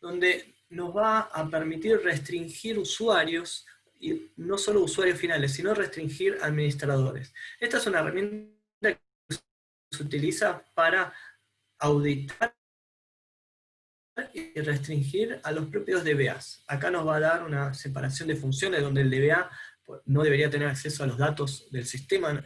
donde nos va a permitir restringir usuarios, y no solo usuarios finales, sino restringir administradores. Esta es una herramienta que se utiliza para auditar y restringir a los propios DBAs. Acá nos va a dar una separación de funciones donde el DBA no debería tener acceso a los datos del sistema,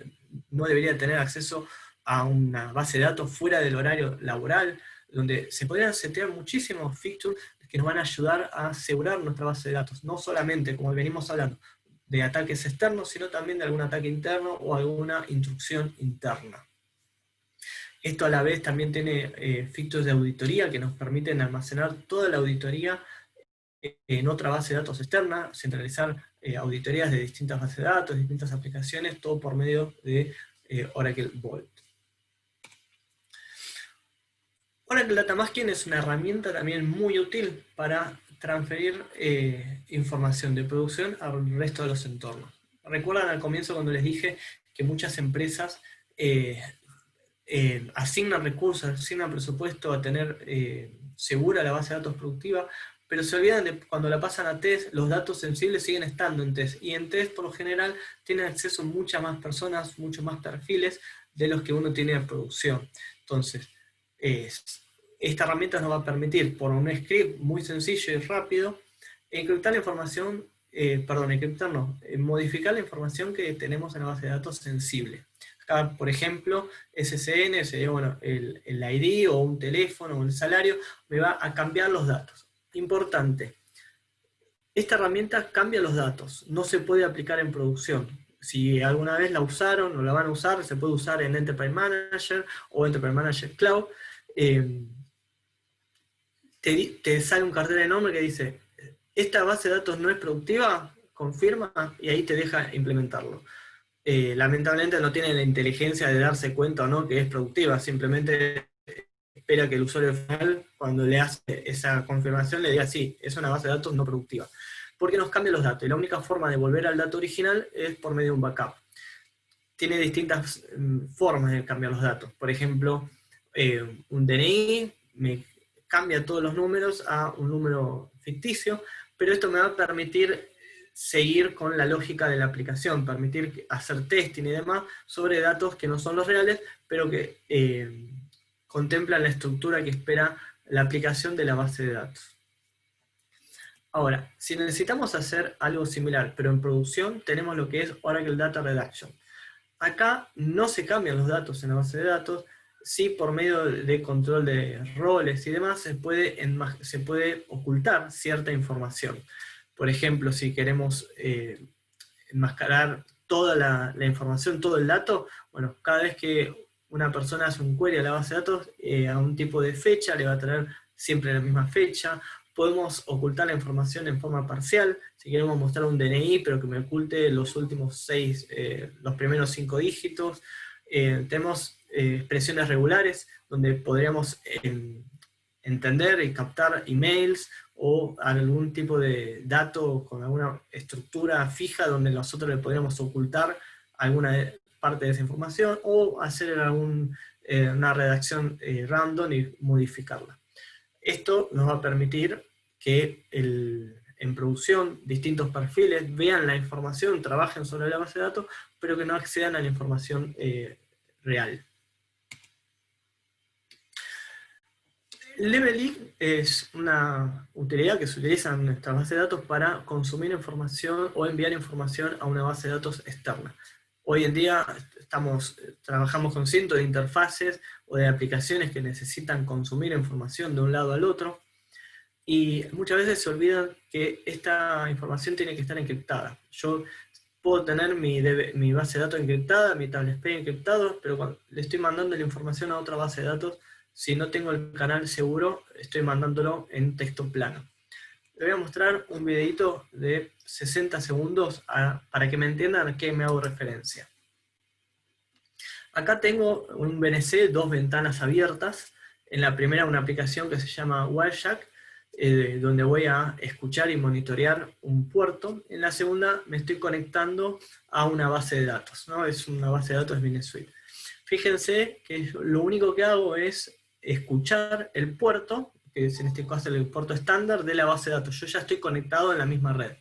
no debería tener acceso a una base de datos fuera del horario laboral, donde se podrían setear muchísimos features que nos van a ayudar a asegurar nuestra base de datos, no solamente, como venimos hablando, de ataques externos, sino también de algún ataque interno o alguna intrusión interna. Esto a la vez también tiene features de auditoría que nos permiten almacenar toda la auditoría en otra base de datos externa, centralizar auditorías de distintas bases de datos, distintas aplicaciones, todo por medio de Oracle Vault. Oracle Data Masking es una herramienta también muy útil para transferir información de producción al resto de los entornos. ¿Recuerdan al comienzo cuando les dije que muchas empresas asignan recursos, asignan presupuesto a tener segura la base de datos productiva, pero se olvidan de cuando la pasan a test, los datos sensibles siguen estando en test, y en test por lo general tienen acceso muchas más personas, muchos más perfiles de los que uno tiene en producción. Entonces, esta herramienta nos va a permitir, por un script muy sencillo y rápido, encriptar la información encriptar no, modificar la información que tenemos en la base de datos sensible. Acá, por ejemplo, SSN sería bueno, el ID o un teléfono o el salario, me va a cambiar los datos. Importante, esta herramienta cambia los datos, no se puede aplicar en producción. Si alguna vez la usaron o la van a usar, se puede usar en Enterprise Manager o Enterprise Manager Cloud. Te sale un cartel enorme que dice, esta base de datos no es productiva, confirma, y ahí te deja implementarlo. Lamentablemente no tiene la inteligencia de darse cuenta o no que es productiva, simplemente espera que el usuario final, cuando le hace esa confirmación, le diga sí, es una base de datos no productiva. Porque nos cambia los datos, y la única forma de volver al dato original es por medio de un backup. Tiene distintas formas de cambiar los datos. Por ejemplo, un DNI me cambia todos los números a un número ficticio, pero esto me va a permitir seguir con la lógica de la aplicación, permitir hacer testing y demás sobre datos que no son los reales, pero que contemplan la estructura que espera la aplicación de la base de datos. Ahora, si necesitamos hacer algo similar, pero en producción, tenemos lo que es Oracle Data Reduction. Acá no se cambian los datos en la base de datos, sí por medio de control de roles y demás se puede ocultar cierta información. Por ejemplo, si queremos enmascarar toda la información, todo el dato, bueno, cada vez que una persona hace un query a la base de datos, a un tipo de fecha, le va a traer siempre la misma fecha. Podemos ocultar la información en forma parcial, si queremos mostrar un DNI, pero que me oculte los últimos los primeros 5 dígitos. Tenemos expresiones regulares, donde podríamos entender y captar emails, o algún tipo de dato con alguna estructura fija, donde nosotros le podríamos ocultar alguna parte de esa información, o hacer una redacción random y modificarla. Esto nos va a permitir que en producción distintos perfiles vean la información, trabajen sobre la base de datos, pero que no accedan a la información real. Leveling es una utilidad que se utiliza en nuestra base de datos para consumir información o enviar información a una base de datos externa. Hoy en día trabajamos con cientos de interfaces o de aplicaciones que necesitan consumir información de un lado al otro, y muchas veces se olvidan que esta información tiene que estar encriptada. Yo puedo tener mi base de datos encriptada, mi TableSpy encriptado, pero cuando le estoy mandando la información a otra base de datos, si no tengo el canal seguro, estoy mandándolo en texto plano. Le voy a mostrar un videito de 60 segundos para que me entiendan a qué me hago referencia. Acá tengo un VNC, 2 ventanas abiertas. En la primera una aplicación que se llama Wireshark, donde voy a escuchar y monitorear un puerto. En la segunda me estoy conectando a una base de datos, ¿no? Es una base de datos Business Suite. Fíjense que lo único que hago es escuchar el puerto, que es en este caso el puerto estándar de la base de datos. Yo ya estoy conectado en la misma red.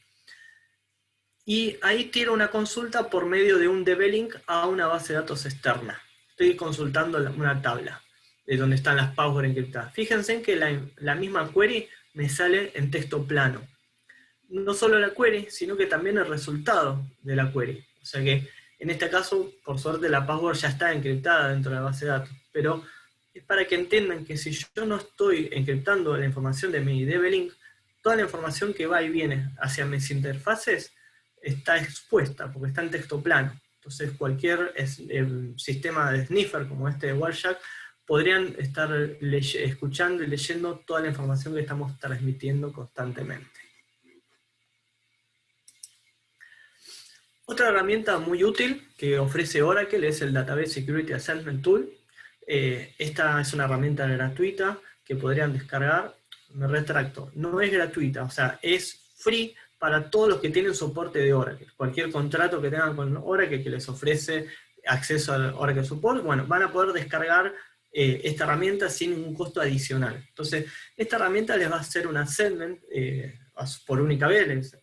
Y ahí tiro una consulta por medio de un DB-Link a una base de datos externa. Estoy consultando una tabla de donde están las passwords encriptadas. Fíjense que la misma query me sale en texto plano. No solo la query, sino que también el resultado de la query. O sea que en este caso, por suerte, la password ya está encriptada dentro de la base de datos. Pero es para que entiendan que si yo no estoy encriptando la información de mi DB-Link, toda la información que va y viene hacia mis interfaces está expuesta, porque está en texto plano. Entonces cualquier sistema de sniffer como este de Wireshark podrían estar escuchando y leyendo toda la información que estamos transmitiendo constantemente. Otra herramienta muy útil que ofrece Oracle es el Database Security Assessment Tool. Esta es una herramienta gratuita que podrían descargar. Me retracto, no es gratuita, o sea, es free para todos los que tienen soporte de Oracle. Cualquier contrato que tengan con Oracle que les ofrece acceso al Oracle Support, bueno, van a poder descargar esta herramienta sin ningún costo adicional. Entonces, esta herramienta les va a hacer un assessment por única vez.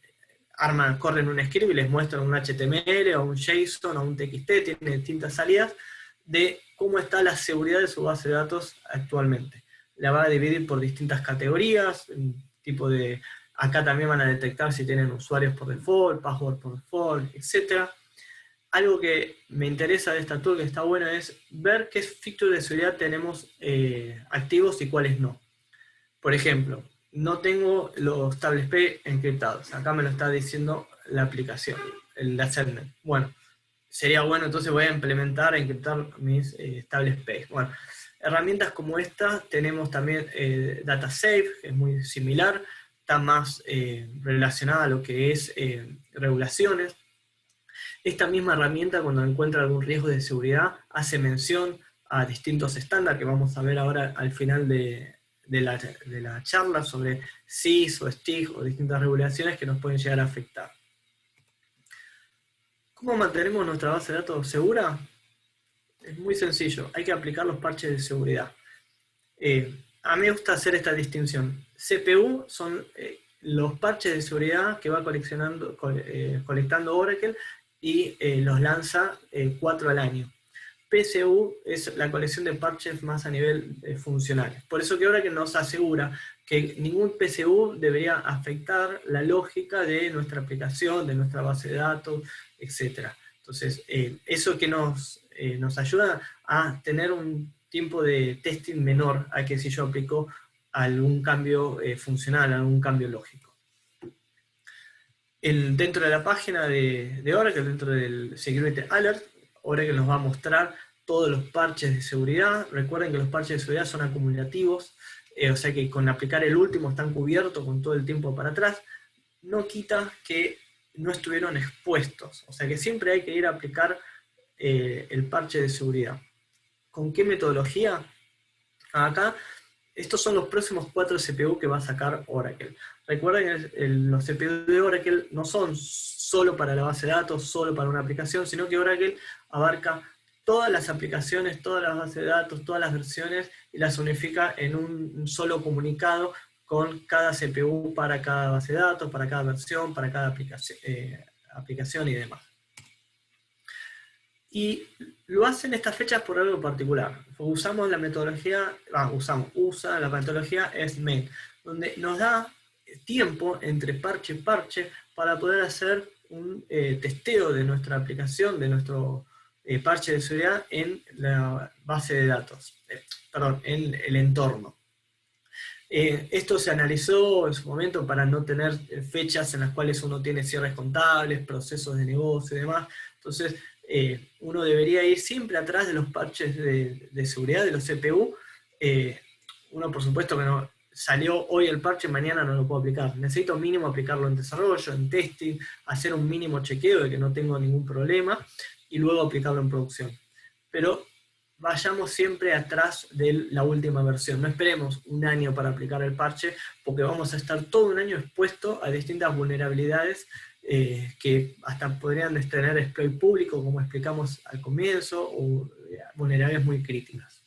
Corren un script y les muestran un HTML o un JSON o un TXT, tiene distintas salidas de cómo está la seguridad de su base de datos actualmente. La va a dividir por distintas categorías, tipo de Acá también van a detectar si tienen usuarios por default, password por default, etc. Algo que me interesa de esta tool, que está bueno, es ver qué features de seguridad tenemos activos y cuáles no. Por ejemplo, no tengo los tables P encriptados. Acá me lo está diciendo la aplicación, el assessment. Bueno, sería bueno, entonces voy a implementar, encriptar mis tables P. Bueno, herramientas como esta tenemos también DataSafe, que es muy similar, está más relacionada a lo que es regulaciones. Esta misma herramienta, cuando encuentra algún riesgo de seguridad, hace mención a distintos estándares que vamos a ver ahora al final de la charla sobre SIS o STIG o distintas regulaciones que nos pueden llegar a afectar. ¿Cómo mantenemos nuestra base de datos segura? Es muy sencillo, hay que aplicar los parches de seguridad. A mí me gusta hacer esta distinción. CPU son los parches de seguridad que va colectando Oracle y los lanza 4 al año. PSU es la colección de parches más a nivel funcional. Por eso que Oracle nos asegura que ningún PSU debería afectar la lógica de nuestra aplicación, de nuestra base de datos, etc. Entonces, eso que nos ayuda a tener un tiempo de testing menor a que si yo aplico algún cambio funcional, algún cambio lógico. Dentro de la página de Oracle, dentro del Security Alert, Oracle nos va a mostrar todos los parches de seguridad. Recuerden que los parches de seguridad son acumulativos, o sea que con aplicar el último están cubiertos con todo el tiempo para atrás. No quita que no estuvieron expuestos, o sea que siempre hay que ir a aplicar el parche de seguridad. ¿Con qué metodología? Acá, estos son los próximos 4 CPU que va a sacar Oracle. Recuerden que los CPU de Oracle no son solo para la base de datos, solo para una aplicación, sino que Oracle abarca todas las aplicaciones, todas las bases de datos, todas las versiones, y las unifica en un solo comunicado con cada CPU para cada base de datos, para cada versión, para cada aplicación y demás. Y lo hacen estas fechas por algo particular. Usamos la metodología, usa la metodología SMAIT, donde nos da tiempo entre parche y parche para poder hacer un testeo de nuestra aplicación, de nuestro parche de seguridad en la base de datos, en el entorno. Esto se analizó en su momento para no tener fechas en las cuales uno tiene cierres contables, procesos de negocio y demás. Entonces, uno debería ir siempre atrás de los parches de seguridad de los CPU. Uno, por supuesto, que no salió hoy el parche, mañana no lo puedo aplicar. Necesito mínimo aplicarlo en desarrollo, en testing, hacer un mínimo chequeo de que no tengo ningún problema, y luego aplicarlo en producción. Pero vayamos siempre atrás de la última versión. No esperemos un año para aplicar el parche, porque vamos a estar todo un año expuesto a distintas vulnerabilidades que hasta podrían tener exploit público, como explicamos al comienzo, o vulnerabilidades muy críticas.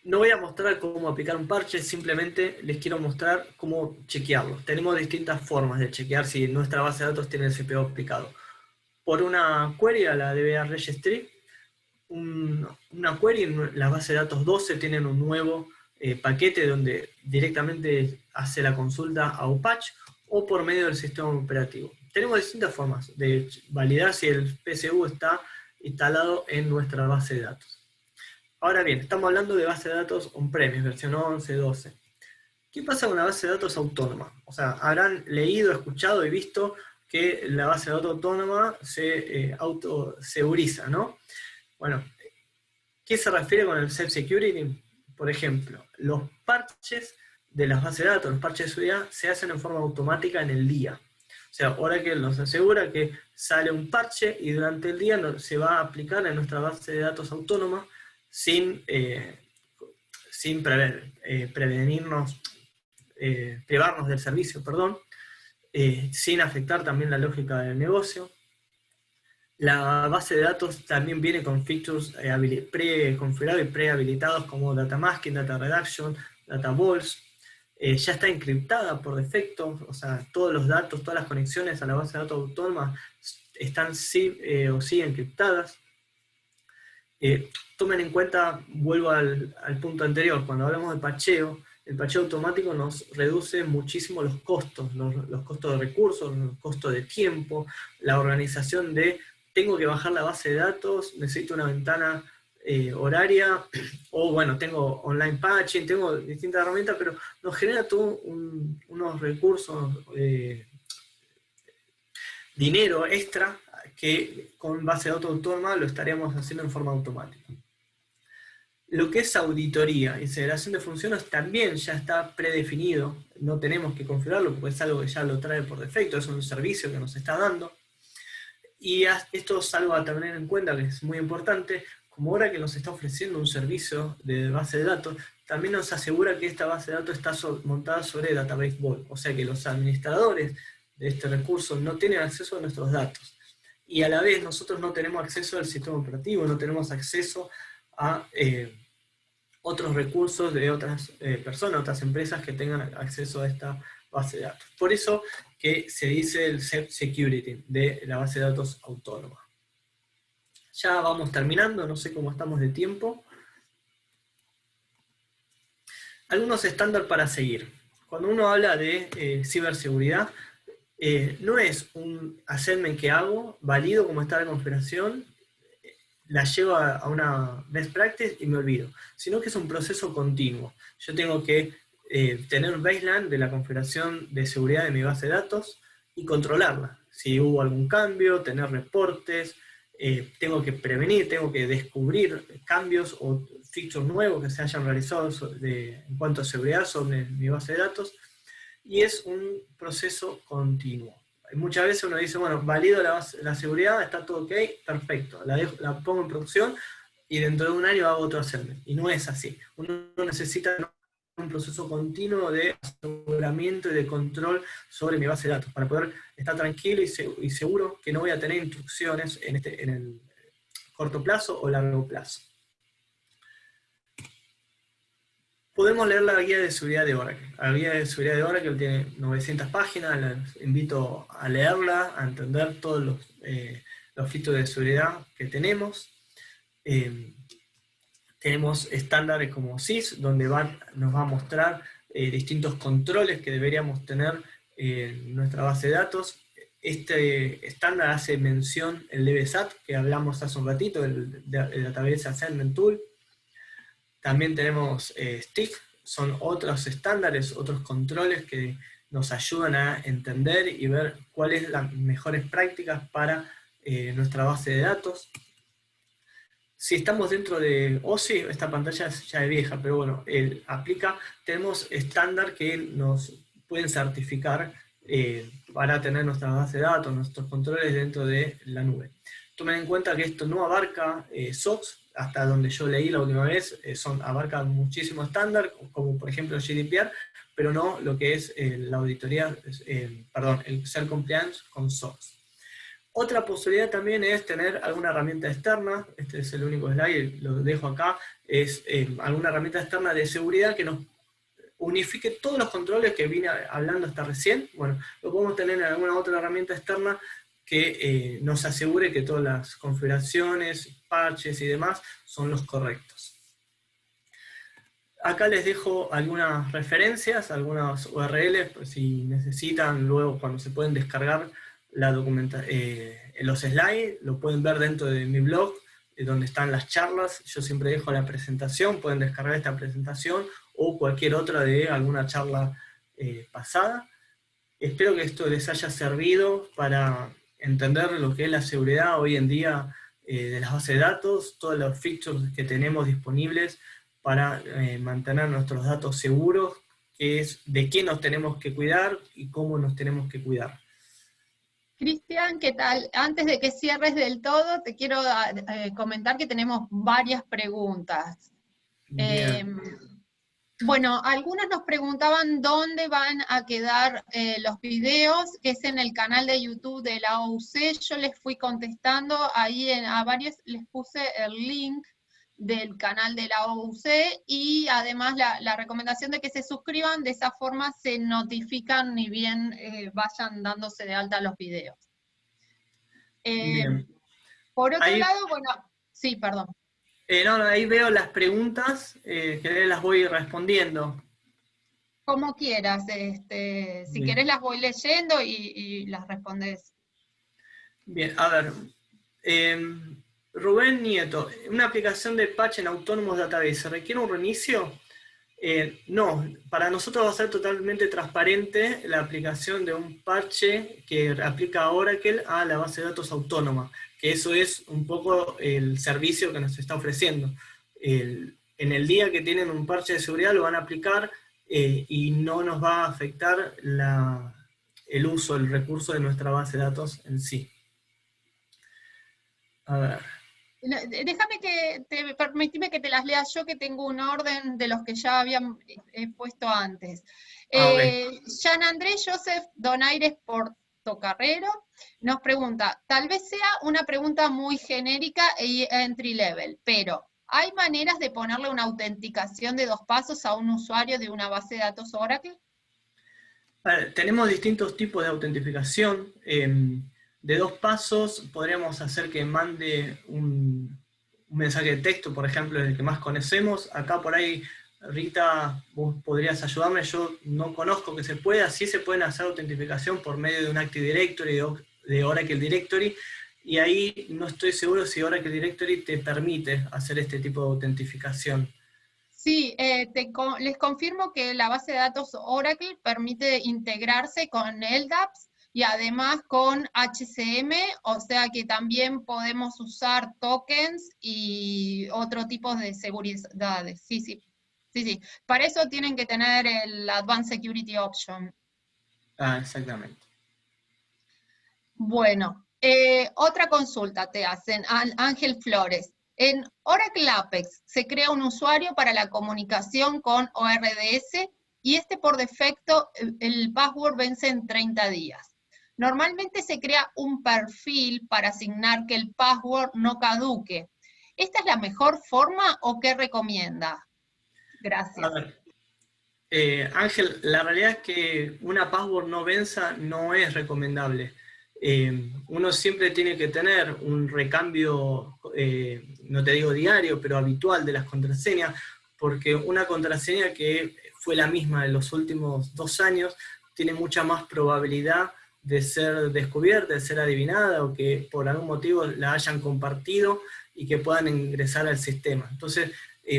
No voy a mostrar cómo aplicar un parche, simplemente les quiero mostrar cómo chequearlo. Tenemos distintas formas de chequear si nuestra base de datos tiene el CPU aplicado. Por una query a la DBA Registry, una query en la base de datos 12 tienen un nuevo paquete donde directamente hace la consulta a UPatch o por medio del sistema operativo. Tenemos distintas formas de validar si el PSU está instalado en nuestra base de datos. Ahora bien, estamos hablando de base de datos on-premise, versión 11, 12. ¿Qué pasa con la base de datos autónoma? O sea, habrán leído, escuchado y visto que la base de datos autónoma se autoseguriza, ¿no? Bueno, ¿qué se refiere con el self-security? Por ejemplo, los parches de las bases de datos, los parches de seguridad, se hacen en forma automática en el día. O sea, Oracle nos asegura que sale un parche y durante el día se va a aplicar en nuestra base de datos autónoma sin privarnos del servicio, perdón, sin afectar también la lógica del negocio. La base de datos también viene con features preconfigurados y prehabilitados como data masking, data reduction, data vaults. Ya está encriptada por defecto, o sea, todos los datos, todas las conexiones a la base de datos autónoma están sí o sí encriptadas. Tomen en cuenta, vuelvo al punto anterior, cuando hablamos de patcheo, el patcheo automático nos reduce muchísimo los costos, los costos de recursos, los costos de tiempo, la organización de, tengo que bajar la base de datos, necesito una ventana horaria, o bueno, tengo online patching, tengo distintas herramientas, pero nos genera todo unos recursos, dinero extra, que con base de datos autónoma lo estaríamos haciendo en forma automática. Lo que es auditoría y integración de funciones también ya está predefinido, no tenemos que configurarlo porque es algo que ya lo trae por defecto, es un servicio que nos está dando. Y esto es algo a tener en cuenta que es muy importante, como ahora que nos está ofreciendo un servicio de base de datos, también nos asegura que esta base de datos está montada sobre Database Vault, o sea que los administradores de este recurso no tienen acceso a nuestros datos. Y a la vez nosotros no tenemos acceso al sistema operativo, no tenemos acceso a otros recursos de otras personas, otras empresas que tengan acceso a esta base de datos. Por eso que se dice el self-security de la base de datos autónoma. Ya vamos terminando, no sé cómo estamos de tiempo. Algunos estándares para seguir. Cuando uno habla de ciberseguridad, no es un hacerme que hago, valido cómo está la configuración, la llevo a una best practice y me olvido, sino que es un proceso continuo. Yo tengo que tener un baseline de la configuración de seguridad de mi base de datos y controlarla. Si hubo algún cambio, tener reportes, tengo que prevenir, tengo que descubrir cambios o features nuevos que se hayan realizado en cuanto a seguridad sobre mi base de datos, y es un proceso continuo. Muchas veces uno dice, bueno, valido la seguridad, está todo ok, perfecto, la pongo en producción y dentro de un año hago otro assessment. Y no es así. Uno necesita un proceso continuo de aseguramiento y de control sobre mi base de datos, para poder estar tranquilo y seguro que no voy a tener instrucciones en el corto plazo o largo plazo. Podemos leer la guía de seguridad de Oracle. La guía de seguridad de Oracle tiene 900 páginas, les invito a leerla, a entender todos los filtros de seguridad que tenemos. Tenemos estándares como SIS, donde nos va a mostrar distintos controles que deberíamos tener en nuestra base de datos. Este estándar hace mención el DBSAT, que hablamos hace un ratito, el Database Assessment Tool. También tenemos STIC, son otros estándares, otros controles que nos ayudan a entender y ver cuáles son las mejores prácticas para nuestra base de datos. Si estamos dentro de OSI, esta pantalla ya es vieja, pero bueno, tenemos estándar que nos pueden certificar para tener nuestra base de datos, nuestros controles dentro de la nube. Tomen en cuenta que esto no abarca SOX, hasta donde yo leí la última vez, abarca muchísimo estándar, como por ejemplo GDPR, pero no lo que es la auditoría, el Self Compliance con SOX. Otra posibilidad también es tener alguna herramienta externa, este es el único slide, lo dejo acá, es alguna herramienta externa de seguridad que nos unifique todos los controles que vine hablando hasta recién. Bueno, lo podemos tener en alguna otra herramienta externa que nos asegure que todas las configuraciones, parches y demás son los correctos. Acá les dejo algunas referencias, algunas URLs, pues si necesitan luego cuando se pueden descargar la los slides, lo pueden ver dentro de mi blog, donde están las charlas. Yo siempre dejo la presentación, pueden descargar esta presentación o cualquier otra de alguna charla pasada. Espero que esto les haya servido para entender lo que es la seguridad hoy en día de las bases de datos, todos los features que tenemos disponibles para mantener nuestros datos seguros, que es de quién nos tenemos que cuidar y cómo nos tenemos que cuidar. Cristian, ¿qué tal? Antes de que cierres del todo, te quiero comentar que tenemos varias preguntas. Bueno, algunos nos preguntaban dónde van a quedar los videos, que es en el canal de YouTube de la OUC. Yo les fui contestando, ahí a varios les puse el link del canal de la OUC, y además la recomendación de que se suscriban, de esa forma se notifican ni bien vayan dándose de alta los videos. Bien. Por otro Ahí, lado, bueno, sí, perdón. ahí veo las preguntas, que las voy respondiendo. Como quieras, si Bien. querés las voy leyendo y las respondés. Bien, a ver. Rubén Nieto, ¿una aplicación de patch en Autonomous Database requiere un reinicio? No, para nosotros va a ser totalmente transparente la aplicación de un parche que aplica Oracle a la base de datos autónoma, que eso es un poco el servicio que nos está ofreciendo. En el día que tienen un parche de seguridad lo van a aplicar y no nos va a afectar el uso, el recurso de nuestra base de datos en sí. A ver. Déjame permitime que te las lea yo, que tengo un orden de los que ya habían puesto antes. Ok. Jean André Joseph Donaires Portocarrero nos pregunta, tal vez sea una pregunta muy genérica e entry level, pero ¿hay maneras de ponerle una autenticación de 2 pasos a un usuario de una base de datos Oracle? Tenemos distintos tipos de autentificación. De 2 pasos podríamos hacer que mande un mensaje de texto, por ejemplo, el que más conocemos. Acá por ahí, Rita, vos podrías ayudarme. Yo no conozco que se pueda. Sí se pueden hacer autentificación por medio de un Active Directory, de Oracle Directory, y ahí no estoy seguro si Oracle Directory te permite hacer este tipo de autentificación. Sí, les confirmo que la base de datos Oracle permite integrarse con LDAPs y además con HCM, o sea que también podemos usar tokens y otro tipo de seguridades. Sí, sí, sí, sí. Para eso tienen que tener el Advanced Security Option. Exactamente. Bueno, otra consulta te hacen, Ángel Flores. En Oracle Apex se crea un usuario para la comunicación con ORDS y por defecto el password vence en 30 días. Normalmente se crea un perfil para asignar que el password no caduque. ¿Esta es la mejor forma o qué recomienda? A Gracias. ver, Ángel, la realidad es que una password no venza no es recomendable. Uno siempre tiene que tener un recambio, no te digo diario, pero habitual de las contraseñas, porque una contraseña que fue la misma en los últimos 2 años tiene mucha más probabilidad de ser descubierta, de ser adivinada, o que por algún motivo la hayan compartido y que puedan ingresar al sistema. Entonces,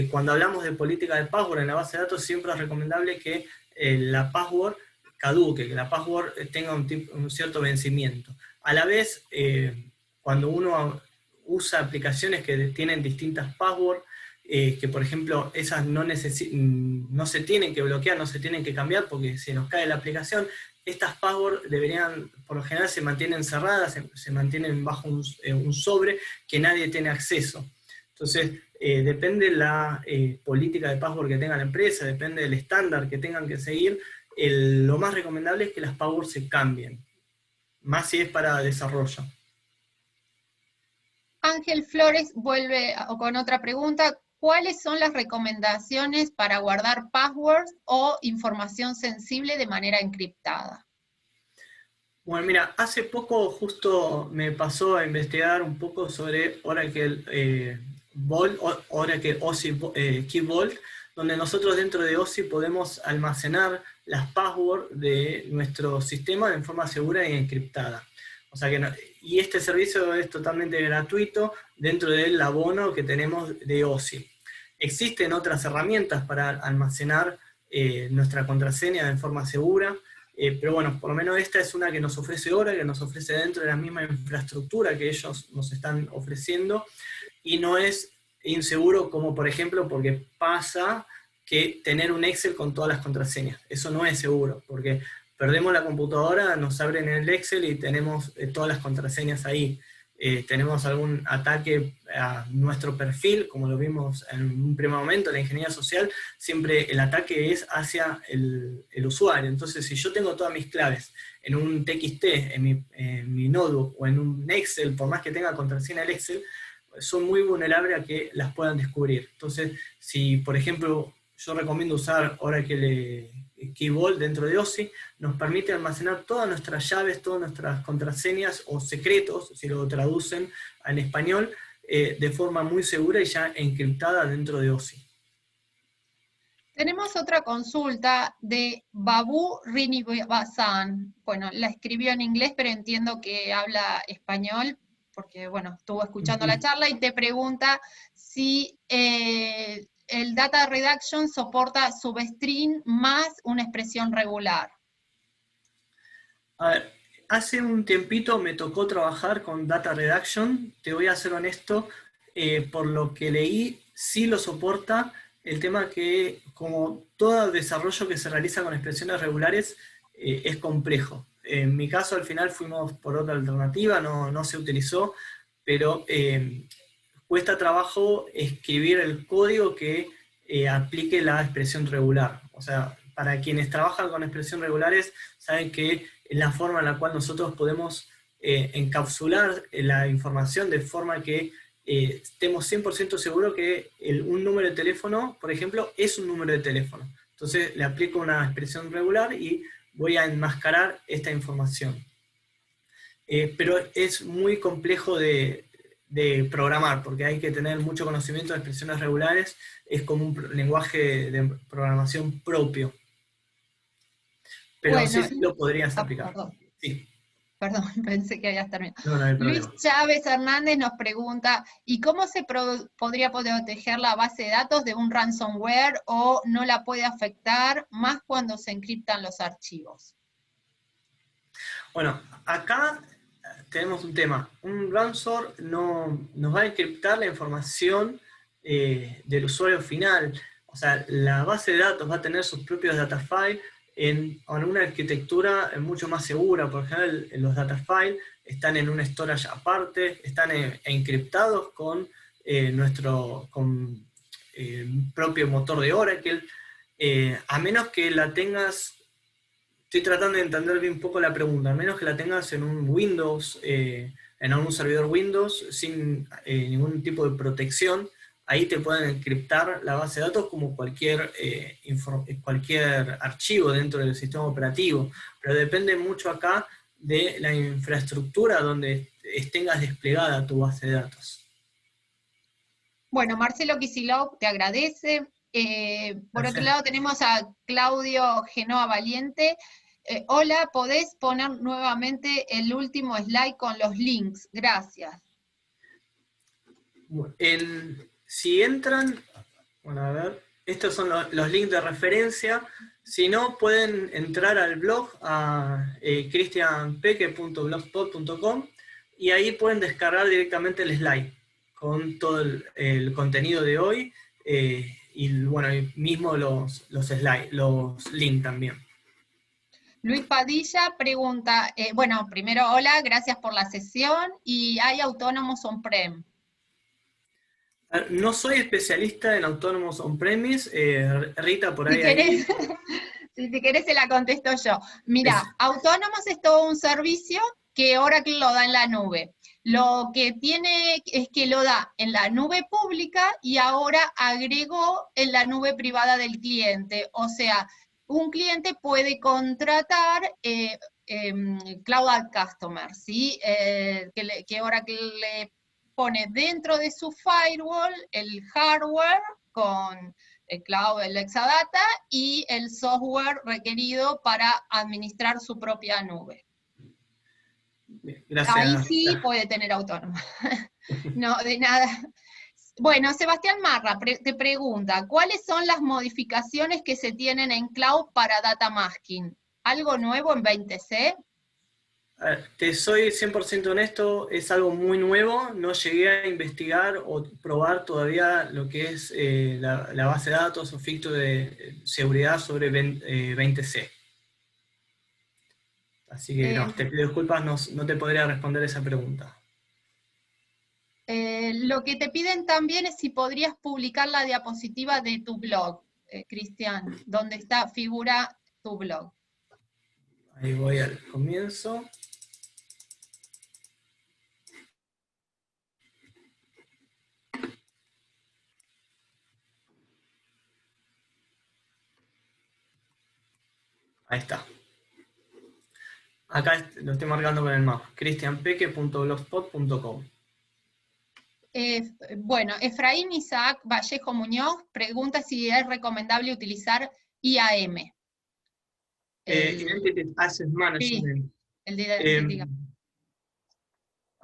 cuando hablamos de política de password en la base de datos, siempre es recomendable que la password caduque, que la password tenga un cierto vencimiento. A la vez, cuando uno usa aplicaciones que tienen distintas passwords, que por ejemplo esas no se tienen que bloquear, no se tienen que cambiar porque se nos cae la aplicación, estas passwords deberían, por lo general se mantienen cerradas, se mantienen bajo un sobre que nadie tiene acceso. Entonces, depende la política de password que tenga la empresa, depende del estándar que tengan que seguir, lo más recomendable es que las passwords se cambien, más si es para desarrollo. Ángel Flores vuelve con otra pregunta. ¿Cuáles son las recomendaciones para guardar passwords o información sensible de manera encriptada? Bueno, mira, hace poco justo me pasó a investigar un poco sobre Oracle Vault, Oracle OSI Key Vault, donde nosotros dentro de OSI podemos almacenar las passwords de nuestro sistema en forma segura y encriptada. O sea que y este servicio es totalmente gratuito dentro del abono que tenemos de OSI. Existen otras herramientas para almacenar nuestra contraseña en forma segura. Pero bueno, por lo menos esta es una que nos ofrece Oracle, que nos ofrece dentro de la misma infraestructura que ellos nos están ofreciendo, y no es inseguro como por ejemplo porque pasa que tener un Excel con todas las contraseñas. Eso no es seguro, porque perdemos la computadora, nos abren el Excel y tenemos todas las contraseñas ahí. Tenemos algún ataque a nuestro perfil, como lo vimos en un primer momento, la ingeniería social, siempre el ataque es hacia el usuario. Entonces, si yo tengo todas mis claves en un TXT, en mi notebook, o en un Excel, por más que tenga contraseña el Excel, son muy vulnerables a que las puedan descubrir. Entonces, si por ejemplo yo recomiendo usar Oracle Key Vault dentro de OSI, nos permite almacenar todas nuestras llaves, todas nuestras contraseñas o secretos, si lo traducen en español, de forma muy segura y ya encriptada dentro de OSI. Tenemos otra consulta de Babu Rinivasan. Bueno, la escribió en inglés, pero entiendo que habla español, porque, bueno, estuvo escuchando la charla y te pregunta si el Data Reduction soporta substring más una expresión regular. A ver, hace un tiempito me tocó trabajar con Data Reduction, te voy a ser honesto, por lo que leí, sí lo soporta. El tema que, como todo desarrollo que se realiza con expresiones regulares, es complejo. En mi caso, al final fuimos por otra alternativa, no se utilizó, pero cuesta trabajo escribir el código que aplique la expresión regular. O sea, para quienes trabajan con expresiones regulares, saben que es la forma en la cual nosotros podemos encapsular la información de forma que estemos 100% seguros que un número de teléfono, por ejemplo, es un número de teléfono. Entonces le aplico una expresión regular y voy a enmascarar esta información. Pero es muy complejo de programar, porque hay que tener mucho conocimiento de expresiones regulares, es como un lenguaje de programación propio. Pero Bueno, sí lo podrías aplicar. perdón. Sí. Perdón, pensé que habías terminado. No hay Luis problema. Chávez Hernández nos pregunta, ¿y cómo se podría proteger la base de datos de un ransomware o no la puede afectar más cuando se encriptan los archivos? Bueno, acá tenemos un tema. Un ransomware no nos va a encriptar la información del usuario final. O sea, la base de datos va a tener sus propios data files en una arquitectura mucho más segura. Por ejemplo, los data files están en un storage aparte, están encriptados con nuestro propio motor de Oracle. A menos que la tengas. Estoy tratando de entender bien un poco la pregunta, a menos que la tengas en un Windows, en algún servidor Windows, sin ningún tipo de protección, ahí te pueden encriptar la base de datos como cualquier archivo dentro del sistema operativo, pero depende mucho acá de la infraestructura donde tengas desplegada tu base de datos. Bueno, Marcelo Kicillof te agradece. Por otro lado tenemos a Claudio Genoa Valiente. Hola, ¿podés poner nuevamente el último slide con los links? Gracias. Si entran, bueno, a ver, estos son los links de referencia. Si no, pueden entrar al blog a cristianpeque.blogspot.com y ahí pueden descargar directamente el slide con todo el contenido de hoy y bueno, y mismo los slides, los links también. Luis Padilla pregunta, bueno, primero, hola, gracias por la sesión, y ¿hay autónomos on-prem? No soy especialista en autónomos on-premise, Rita por ahí. Si querés se la contesto yo. Mira, autónomos es todo un servicio que Oracle lo da en la nube. Lo que tiene es que lo da en la nube pública y ahora agregó en la nube privada del cliente. O sea, un cliente puede contratar Cloud Ad Customer, ¿sí? Que Oracle le pone dentro de su firewall el hardware con el cloud, el Exadata, y el software requerido para administrar su propia nube. Gracias. Ahí sí puede tener autónomo. No, de nada. Bueno, Sebastián Marra te pregunta, ¿cuáles son las modificaciones que se tienen en cloud para data masking? ¿Algo nuevo en 20C? Te soy 100% honesto, es algo muy nuevo, no llegué a investigar o probar todavía lo que es la base de datos o filtro de seguridad sobre 20C. Así que no, te pido disculpas, no te podría responder esa pregunta. Lo que te piden también es si podrías publicar la diapositiva de tu blog, Cristian, donde figura tu blog. Ahí voy al comienzo. Ahí está. Acá lo estoy marcando con el mouse, cristianpeque.blogspot.com. Bueno, Efraín Isaac Vallejo Muñoz pregunta si es recomendable utilizar IAM. Identity Access Management. El Eh, diga.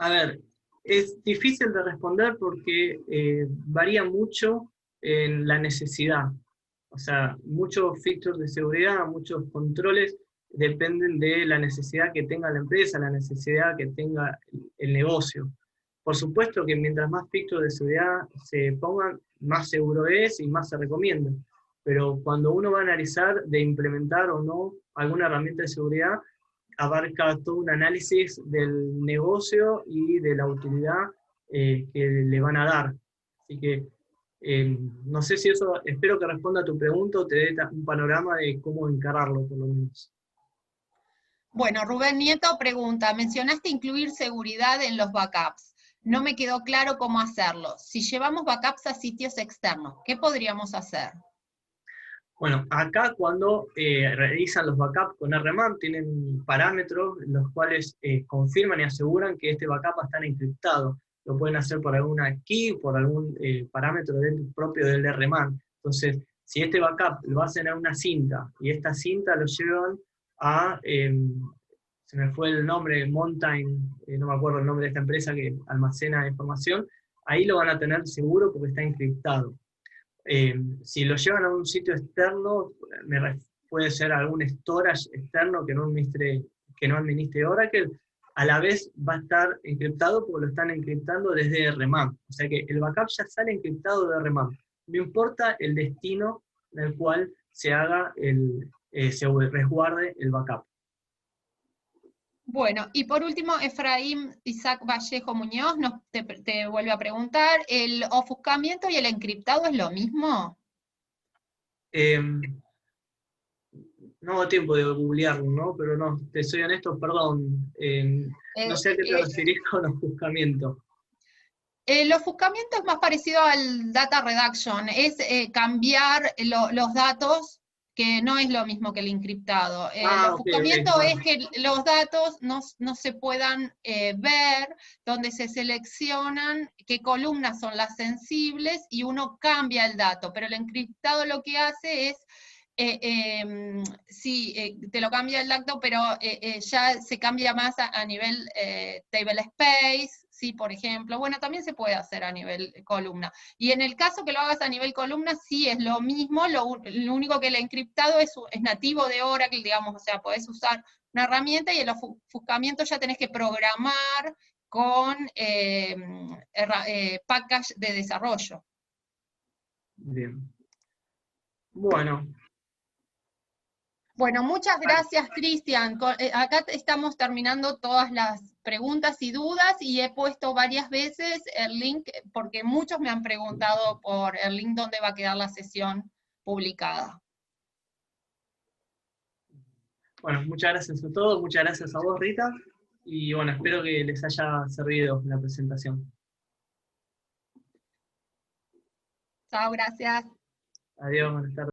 a ver, es difícil de responder porque varía mucho en la necesidad. O sea, muchos features de seguridad, muchos controles dependen de la necesidad que tenga la empresa, la necesidad que tenga el negocio. Por supuesto que mientras más features de seguridad se pongan, más seguro es y más se recomienda. Pero cuando uno va a analizar de implementar o no alguna herramienta de seguridad, abarca todo un análisis del negocio y de la utilidad que le van a dar. Así que no sé si eso, espero que responda a tu pregunta o te dé un panorama de cómo encararlo, por lo menos. Bueno, Rubén Nieto pregunta, mencionaste incluir seguridad en los backups. No me quedó claro cómo hacerlo. Si llevamos backups a sitios externos, ¿qué podríamos hacer? Bueno, acá cuando realizan los backups con RMAN tienen parámetros los cuales confirman y aseguran que este backup está encriptado. Lo pueden hacer por alguna key, por algún parámetro propio del RMAN. Entonces, si este backup lo hacen a una cinta y esta cinta lo llevan a, se me fue el nombre, Mountain, no me acuerdo el nombre de esta empresa que almacena información, ahí lo van a tener seguro porque está encriptado. Si lo llevan a un sitio externo, puede ser algún storage externo que no administre Oracle, a la vez va a estar encriptado porque lo están encriptando desde RMAN. O sea que el backup ya sale encriptado de RMAN. No importa el destino en el cual se haga se resguarde el backup. Bueno, y por último, Efraín Isaac Vallejo Muñoz te vuelve a preguntar, ¿el ofuscamiento y el encriptado es lo mismo? No hago tiempo de googlearlo, ¿no? Pero no, te soy honesto, perdón. No sé a qué te referís con ofuscamiento. El ofuscamiento es más parecido al data reduction, es cambiar los datos, que no es lo mismo que el encriptado. El ofuscamiento okay. es que los datos no se puedan ver, donde se seleccionan qué columnas son las sensibles y uno cambia el dato, pero el encriptado lo que hace es sí, te lo cambia el dato, pero ya se cambia más a nivel table space, ¿sí? Por ejemplo. Bueno, también se puede hacer a nivel columna. Y en el caso que lo hagas a nivel columna, sí es lo mismo, lo único que el encriptado es nativo de Oracle, digamos, o sea, podés usar una herramienta y el ofuscamiento ya tenés que programar con package de desarrollo. Bien. Bueno. Bueno, muchas gracias, Cristian. Acá estamos terminando todas las preguntas y dudas y he puesto varias veces el link, porque muchos me han preguntado por el link donde va a quedar la sesión publicada. Bueno, muchas gracias a todos, muchas gracias a vos, Rita, y bueno, espero que les haya servido la presentación. Chao, gracias. Adiós, buenas tardes.